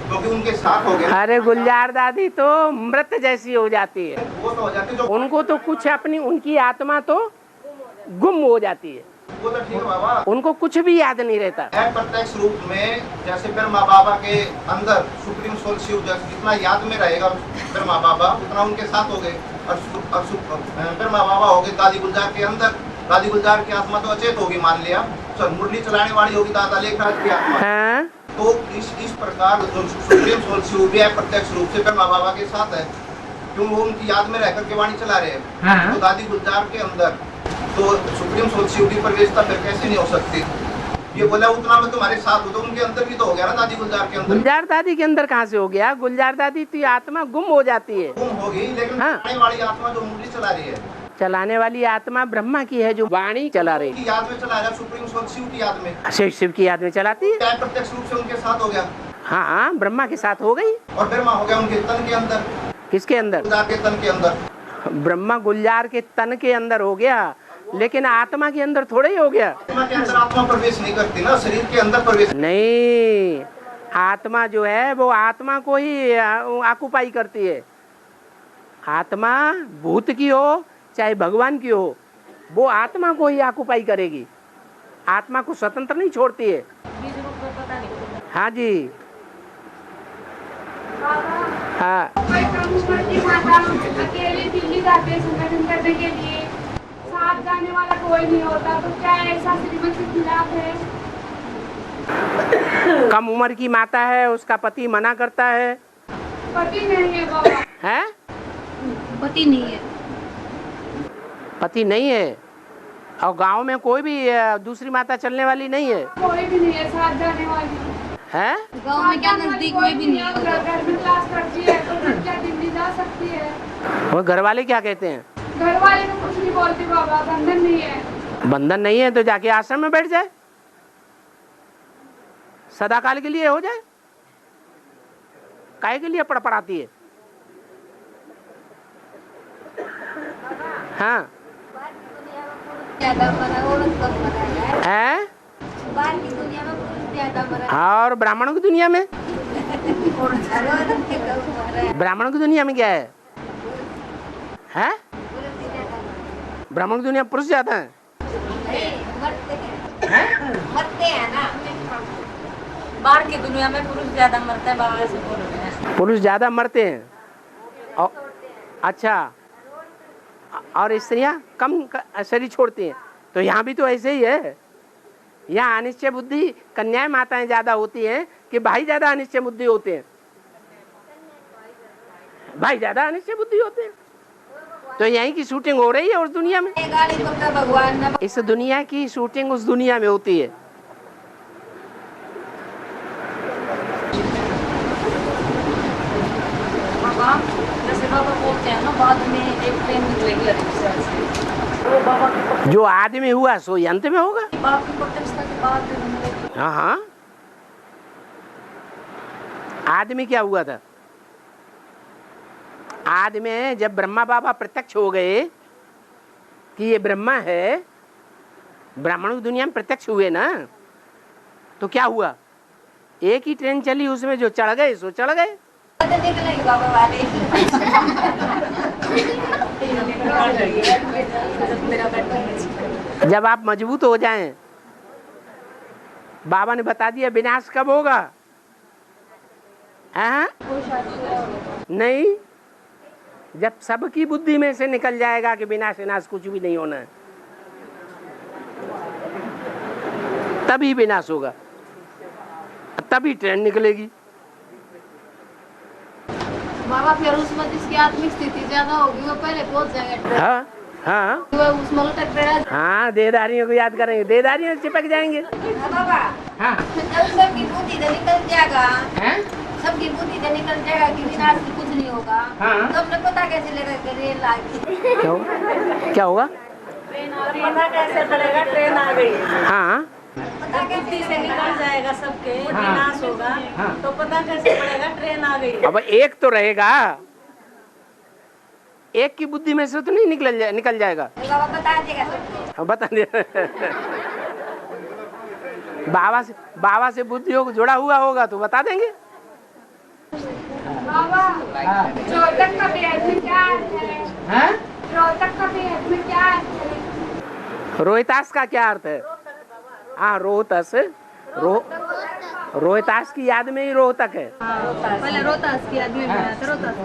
क्योंकि उनके साथ हो गए। अरे गुलजार दादी तो मृत जैसी हो जाती है, वो तो हो जाती है। उनको तो कुछ अपनी उनकी आत्मा तो गुम हो जाती है, वो तो ठीक है बाबा, उनको कुछ भी याद नहीं रहता। प्रत्यक्ष रूप में जैसे ब्रह्मा बाबा के अंदर सुप्रीम सोल शिव जितना याद में रहेगा ब्रह्मा बाबा उतना उनके साथ हो गए। और ब्रह्मा बाबा हो गए दादी गुलजार के अंदर। दादी गुलजार की आत्मा तो अचेत होगी, मान लिया, मुरली चलाने वाली होगी दादा लेखराज की आत्मा। हाँ? तो इस प्रकार जो सुप्रीम सोल शिव भी है प्रत्यक्ष रूप से ब्रह्मा बाबा के साथ है, क्यों वो उनकी याद में रहकर के वाणी चला रहे हैं। हाँ? तो दादी गुलजार के अंदर तो सुप्रीम सोच शिव की प्रवेशता फिर कैसे नहीं हो सकती? ये बोला उतना में तुम्हारे साथ हो, तो उनके अंदर भी तो हो गया ना दादी गुलजार के अंदर। गुलजार दादी के अंदर कहाँ से हो गया? गुलजार दादी की आत्मा गुम हो जाती है। गुम होगी, लेकिन हाँ। चलाने वाली आत्मा जो मुरली चला रही है, चलाने वाली आत्मा ब्रह्मा की है, जो वाणी चला रही की याद में चला रहा है, सुप्रीम सोच शिव की याद में, शिव की याद में चलाती है। क्या प्रत्यक्ष रूप से उनके साथ हो गया? हाँ, ब्रह्मा के साथ हो गई। और ब्रह्मा हो गया उनके तन के अंदर। किसके अंदर? गुलजार के तन के अंदर। ब्रह्मा गुलजार के तन के अंदर हो गया, लेकिन आत्मा के अंदर थोड़ा ही हो गया। आत्मा के अंदर आत्मा प्रवेश नहीं करती ना, शरीर के अंदर प्रवेश नहीं। आत्मा जो है वो आत्मा को ही ऑक्युपाई करती है। आत्मा भूत की हो चाहे भगवान की हो, वो आत्मा को ही ऑक्युपाई करेगी, आत्मा को स्वतंत्र नहीं छोड़ती है। हाँ जी। हाँ। अकेले दिल्ली जाते हैं संगठन करने के लिए, साथ जाने वाला कोई नहीं होता, तो क्या ऐसा श्रीमत के खिलाफ है? कम उम्र की माता है, उसका पति मना करता है। पति नहीं है बाबा। है? पति नहीं है। पति नहीं है, और गांव में कोई भी दूसरी माता चलने वाली नहीं है। कोई भी नहीं है साथ जाने वाली। है? गांव में क्या नजदीक में भी नहीं है। घर में क्लास करती है तो फिर क्या दिल्ली जा सकती है? और घर वाले क्या कहते हैं? घर वाले तो कुछ नहीं बोलते बाबा, बंधन नहीं है। बंधन नहीं है तो जाके आश्रम में बैठ जाए, सदा काल के लिए हो जाए। काहे के लिए पड़पड़ाती है? हाँ। है? और ब्राह्मणों की दुनिया में? ब्राह्मणों की दुनिया में क्या है? है? ब्राह्मण की दुनिया में पुरुष ज्यादा है? मरते हैं ना, बाहर की दुनिया में पुरुष ज्यादा मरते हैं। बाबा से बोल रहे हैं पुरुष ज्यादा मरते हैं। अच्छा, और स्त्रियां कम शरीर छोड़ती हैं। तो यहाँ भी तो ऐसे ही है। यहाँ अनिश्चय बुद्धि कन्याएं माताएं ज्यादा होती हैं कि भाई ज्यादा अनिश्चय बुद्धि होते हैं? भाई ज्यादा अनिश्चय बुद्धि होते हैं। तो यहीं की शूटिंग हो रही है उस दुनिया में। भगवान इस दुनिया की शूटिंग उस दुनिया में होती है। जैसे बाबा बोलते हैं ना, बाद में एक ट्रेन निकलेगी अरिमसर से। जो आदमी हुआ सो अंत में होगा। बाप की प्रतिष्ठा के बाद मिलेगी। हाँ हाँ। आदमी क्या हुआ था? आदमी जब ब्रह्मा बाबा प्रत्यक्ष हो गए कि ये ब्रह्मा है, ब्राह्मणों की दुनिया में प्रत्यक्ष हुए ना, तो क्या हुआ? एक ही ट्रेन चली, उसमें जो चढ़ गए सो चढ़ गए। बाबा वाले जब आप मजबूत हो जाएं, बाबा ने बता दिया विनाश कब होगा? हाँ? नहीं, जब सबकी बुद्धि में से निकल जाएगा कि विनाश विनाश कुछ भी नहीं होना है, तभी विनाश होगा, तभी ट्रेन निकलेगी। बाबा फिर उसमें जिसकी आत्मिक स्थिति ज्यादा होगी वो पहले पहुंच जाएंगे। हाँ हाँ वो उसमें लटक रहा। हाँ, देदारियों को याद करेंगे, देदारियों से चिपक जाएंगे। बाबा हाँ, सबकी बुद्धि तो निकल जाएगा, हैं? सबकी बुद्धि तो निकल जाएगा कि विनाश से कुछ नहीं होगा। हाँ। तो अपने पता कैसे लगा कि रेल आ गई? क्या होगा? पता कैसे चलेगा ट्रेन आ गई? हाँ, बुद्धि से निकल जाएगा सबके, विनाश होगा। तो पता कैसे पड़ेगा ट्रेन आ गई? अब एक तो रहेगा, एक की बुद्धि में से तो नहीं निकल जाएगा। बाबा बता देगा सबको। बता दे। बाबा से बुद्धियों को जुड़ा हुआ होगा तो बता देंगे। बाबा रोहतक का बेहद में क्या अर्थ है? रोहतक का बेहद में क्या अर्थ है? रोहितास का क्या अर्थ है? हाँ, रोहतस, रोहितास की याद में ही रोहतक है। पहले रोहतास की याद में बनाया था, रोहतास।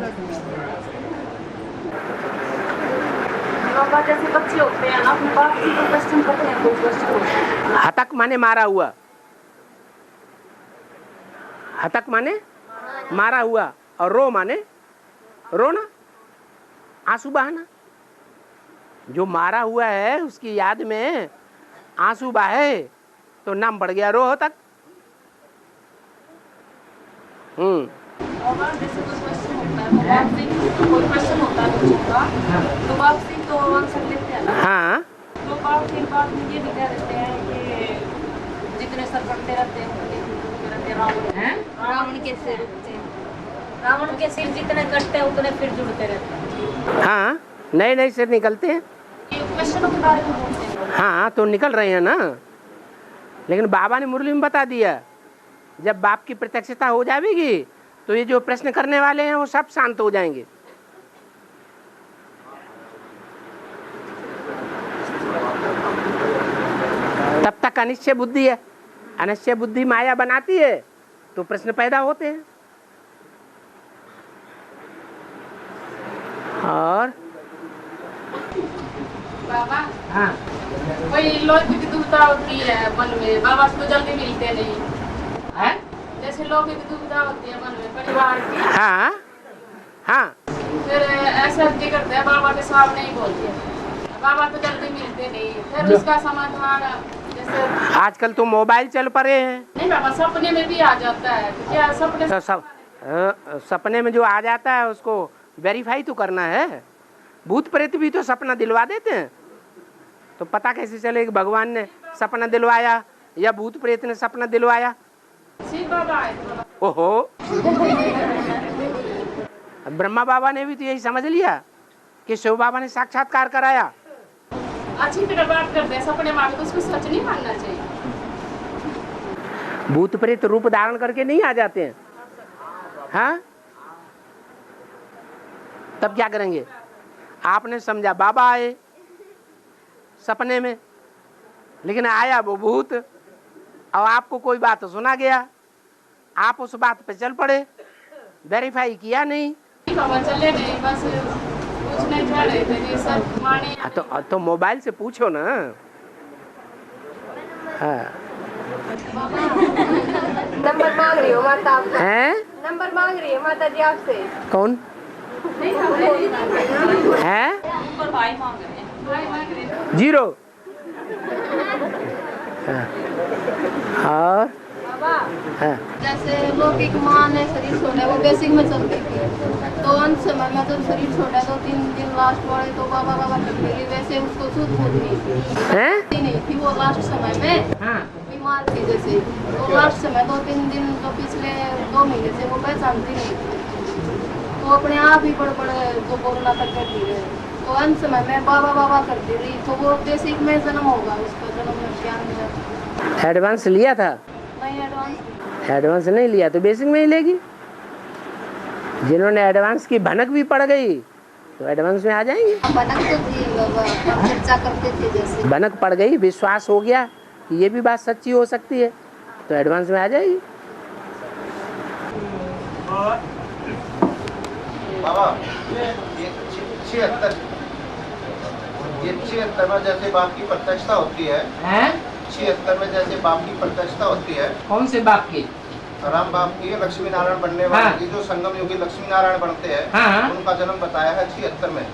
बाबा जैसे बच्चे होते हैं ना, अपने बाप की तो क्वेश्चन करते हैं, कोई क्वेश्चन होता है। हतक माने मारा हुआ, हतक माने मारा हुआ, और रो माने रोना, आंसू बहाना। जो मारा हुआ है उसकी याद में आंसू बहे तो नाम बढ़ गया रोह तक। बाबा जैसे कोई क्वेश्चन होता है, कोई क्वेश्चन होता है बच्चों का, तो बाप सिंह तो आंसर लेते हैं ना। हाँ, तो बाप सिंह बाद में ये भी कह देते हैं कि जितने सर पड़ते रहते हैं रावण के सिर, रावण के सिर जितने कटते हैं उतने फिर जुड़ते रहते हैं। हाँ, नए नए सिर निकलते हैं। ये क्वेश्चनों के बारे में बोलते हैं। हाँ, तो निकल रहे हैं ना, लेकिन बाबा ने मुरली में बता दिया जब बाप की प्रत्यक्षता हो जाएगी तो ये जो प्रश्न करने वाले हैं वो सब शांत हो जाएंगे। तब तक अनिश्चय बुद्धि है, अनिश्चय बुद्धि माया बनाती है तो प्रश्न पैदा होते हैं। और बाबा हाँ, कोई लोग की दुविधा होती है मन में, बाबा से तो जल्दी मिलते नहीं है। जैसे लोग की दुविधा होती है मन में परिवार की, हाँ हाँ, फिर ऐसा जी करते हैं बाबा के सामने ही बोलते हैं, बाबा तो जल्दी मिलते नहीं, फिर उसका समाधान जैसे आजकल तो मोबाइल चल पड़े हैं। नहीं बाबा, सपने में भी आ जाता है, तो क्या सपने तो सपने में जो आ जाता है उसको वेरीफाई तो करना है। भूत प्रेत भी तो सपना दिलवा देते हैं, तो पता कैसे चले कि भगवान ने सपना दिलवाया या भूत प्रेत ने सपना दिलवाया। शिव बाबा है। ओहो, ब्रह्मा बाबा ने भी तो यही समझ लिया कि शिव बाबा ने साक्षात्कार कराया। अच्छी तरह बात करते हैं, सपने में तो उसको सच नहीं मानना चाहिए। भूत प्रेत रूप धारण करके नहीं आ जाते हैं। हाँ, तब क्या करेंगे? आपने समझा बाबा आए सपने में, लेकिन आया वो भूत, और आपको कोई बात सुना गया, आप उस बात पे चल पड़े, वेरीफाई किया नहीं। चले नहीं, बस पूछने जा रहे थे कि सर माने। तो मोबाइल से पूछो ना। हाँ, नंबर मांग रही हो माता आपसे? हैं? नंबर मांग रही है माता जी आपसे। कौन है? ऊपर भाई मांग रहे हैं। 0। हाँ। और हाँ। जैसे लौकिक माँ ने शरीर छोड़ा, वो बेसिक में चल रही थी, तो अंत समय में जब शरीर छोड़ा तो 3 दिन लास्ट पड़े तो बाबा बाबा करने लगी, वैसे उसको सूझ बूझ नहीं थी वो लास्ट समय में। हाँ। बीमार थी जैसे, तो लास्ट समय 2-3 दिन तो पिछले 2 महीने से वो पहचानती नहीं थी, तो अपने आप ही बड़े बड़े जो बोलना तक करती रही, तो अंत समय में बाबा बाबा करती रही, तो वो बेसिक में जन्म होगा, उसका जन्म में ज्ञान मिला। एडवांस लिया था? नहीं, एडवांस नहीं लिया तो बेसिक में ही लेगी। जिन्होंने एडवांस की भनक भी पड़ गई तो एडवांस में आ जाएंगे। भनक तो थी, चर्चा करते थे जैसे। भनक पड़ गई, विश्वास हो गया कि ये भी बात सच्ची हो सकती है तो एडवांस में आ जाएगी। बाबा ये 76 में जैसे बाप की प्रत्यक्षता होती है, 76 में जैसे बाप की प्रत्यक्षता होती है। कौन से बाप की? राम बाप की, लक्ष्मी नारायण बनने वाले की, जो संगम योगी लक्ष्मी नारायण बनते हैं, उनका जन्म बताया है 76 में।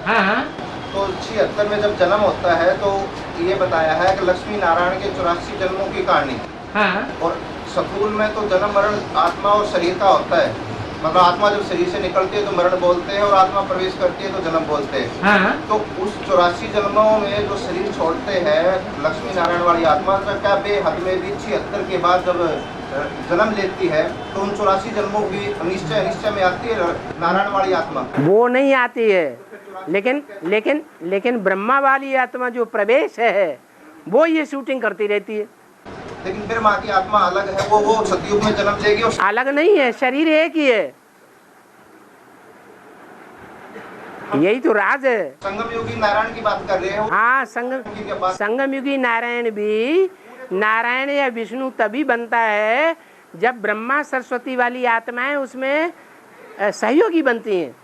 तो 76 में जब जन्म होता है तो ये बताया है कि लक्ष्मी नारायण के 84 जन्मों की कहानी। और सतुल में तो जन्म मरण आत्मा और शरीर का होता है, मतलब आत्मा जब शरीर से निकलती है तो मरण बोलते हैं और आत्मा प्रवेश करती है तो जन्म बोलते हैं। तो उस 84 जन्मों में जो शरीर छोड़ते हैं लक्ष्मी नारायण वाली आत्मा, तो क्या बेहद में भी 76 के बाद जब जन्म लेती है तो उन 84 जन्मों की निश्चय में आती है नारायण वाली आत्मा? वो नहीं आती है, लेकिन ब्रह्मा वाली आत्मा जो प्रवेश है वो ये शूटिंग करती रहती है। लेकिन फिर माँ की आत्मा अलग है, वो सतयुग में जन्म लेगी। अलग नहीं है, शरीर एक ही है, यही तो राज है। संगम योगी नारायण की बात कर रहे हो? हाँ, संगम योगी नारायण भी नारायण या विष्णु तभी बनता है जब ब्रह्मा सरस्वती वाली आत्माएं उसमें सहयोगी बनती हैं।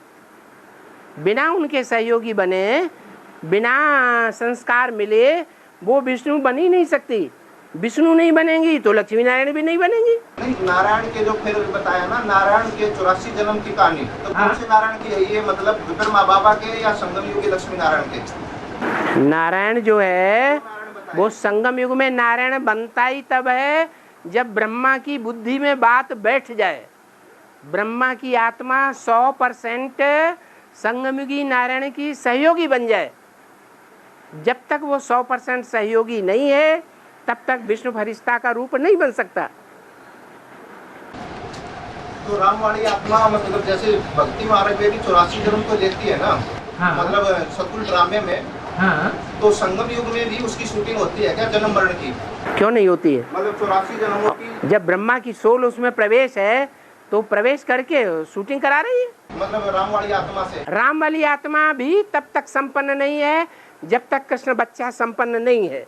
बिना उनके सहयोगी बने, बिना संस्कार मिले वो विष्णु बन ही नहीं सकती। विष्णु नहीं बनेंगी तो लक्ष्मी नारायण भी नहीं बनेंगी। नहीं, नारायण के जो फिर बताया ना, नारायण के 84 जन्म की कहानी, तो कौन से नारायण की है ये? मतलब फिर माँ बाबा के या संगम योगी लक्ष्मी नारायण के? नारायण जो है वो संगम युग में नारायण बनता ही तब है जब ब्रह्मा की बुद्धि में बात बैठ जाए। ब्रह्मा की आत्मा 100% संगमयुगी नारायण की सहयोगी बन जाए। जब तक वो 100% सहयोगी नहीं है तब तक विष्णु फरिश्ता का रूप नहीं बन सकता। तो राम वाली आत्मा मतलब जैसे भक्ति मार्ग में भी 84 जन्म तो लेती है ना। हाँ। मतलब सतुल ड्रामे में। हाँ। तो संगम युग में भी उसकी शूटिंग होती है क्या जन्म मरण की? क्यों नहीं होती है? मतलब 84 जन्मों की। जब ब्रह्मा की सोल उसमें प्रवेश है तो प्रवेश करके शूटिंग करा रही है। मतलब राम वाली आत्मा से। राम वाली आत्मा भी तब तक संपन्न नहीं है जब तक कृष्ण बच्चा संपन्न नहीं है।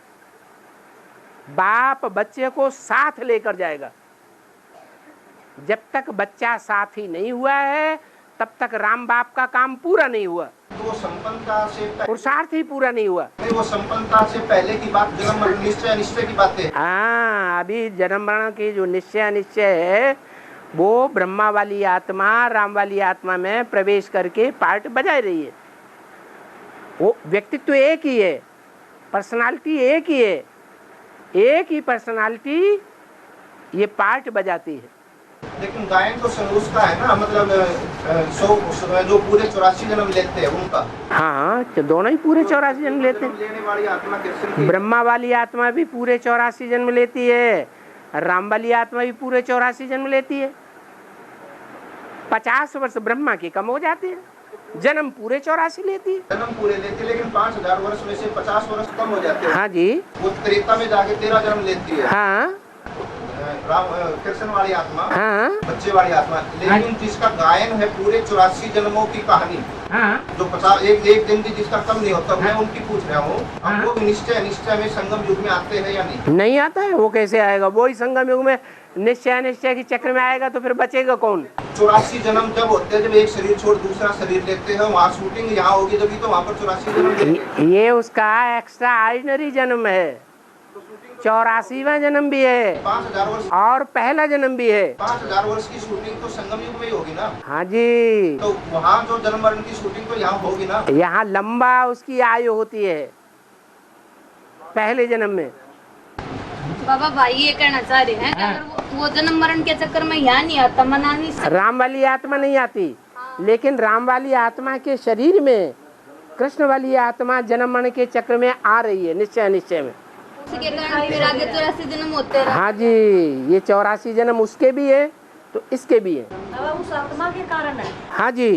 बाप बच्चे को साथ लेकर जाएगा। जब तक बच्चा साथ ही नहीं हुआ है तब तक राम बाप का काम पूरा नहीं हुआ। तो वो संपन्नता से पुरुषार्थ ही पूरा नहीं हुआ। वो संपन्नता से पहले की बात जन्म मरण निश्चय अनिश्चय की बात है। हाँ, अभी जन्म मरण की जो निश्चय अनिश्चय है वो ब्रह्मा वाली आत्मा राम वाली आत्मा में प्रवेश करके पार्ट बजा रही है। वो व्यक्तित्व एक ही है, पर्सनालिटी एक ही है, एक ही पर्सनालिटी ये पार्ट बजाती है। लेकिन गायन तो उसका है ना, मतलब जो पूरे 84 जन्म लेते हैं उनका। हाँ, तो दोनों ही पूरे 84 जन्म लेते हैं। लेने वाली आत्मा कृष्ण, ब्रह्मा वाली आत्मा भी पूरे 84 जन्म लेती है, राम वाली आत्मा भी पूरे 84 जन्म लेती है। 50 वर्ष ब्रह्मा के कम हो जाते हैं, जन्म पूरे 84 लेती है। जन्म पूरे लेती है, लेकिन 5000 वर्ष में से 50 वर्ष कम हो जाते हैं। हाँ जी। वो त्रेता में जाके 13 जन्म लेती है। हाँ। राम कृष्ण वाली आत्मा। हाँ। बच्चे वाली आत्मा। लेकिन जिसका गायन है पूरे 84 जन्मों की कहानी। हाँ। जो 50 एक दिन भी जिसका कम नहीं होता, मैं उनकी पूछ रहा हूँ। अब वो निश्चय अनिश्चय में संगम युग में आते हैं या नहीं? नहीं आता है। वो कैसे आएगा? वो ही संगम युग में निश्चय अनिश्चय के चक्र में आएगा तो फिर बचेगा कौन? 84 जन्म जब होते हैं, जब एक शरीर छोड़ दूसरा शरीर लेते हैं, वहाँ शूटिंग यहाँ होगी जब तो वहाँ पर 84 जन्म। ये उसका एक्स्ट्रा ऑर्डिनरी जन्म है। 84वां जन्म भी है 5000 वर्ष और पहला जन्म भी है। 5000 वर्ष की शूटिंग तो संगम युग में ही होगी ना? हाँ जी। तो वहाँ जो जन्म मरण की शूटिंग तो यहाँ होगी ना? यहाँ लंबा उसकी आयु होती है पहले जन्म में। बाबा भाई ये कहना चाह रहे हैं कि अगर वो जन्म मरण के चक्कर में यहाँ नहीं आता, मना नहीं सकता। राम वाली आत्मा नहीं आती, लेकिन राम वाली आत्मा के शरीर में कृष्ण वाली आत्मा जन्म मरण के चक्र में आ रही है निश्चय अनिश्चय में। उसके कारण फिर आगे 84 जन्म होते हैं। हाँ जी, ये 84 जन्म उसके भी है तो इसके भी है। उस आत्मा के कारण है। हाँ जी।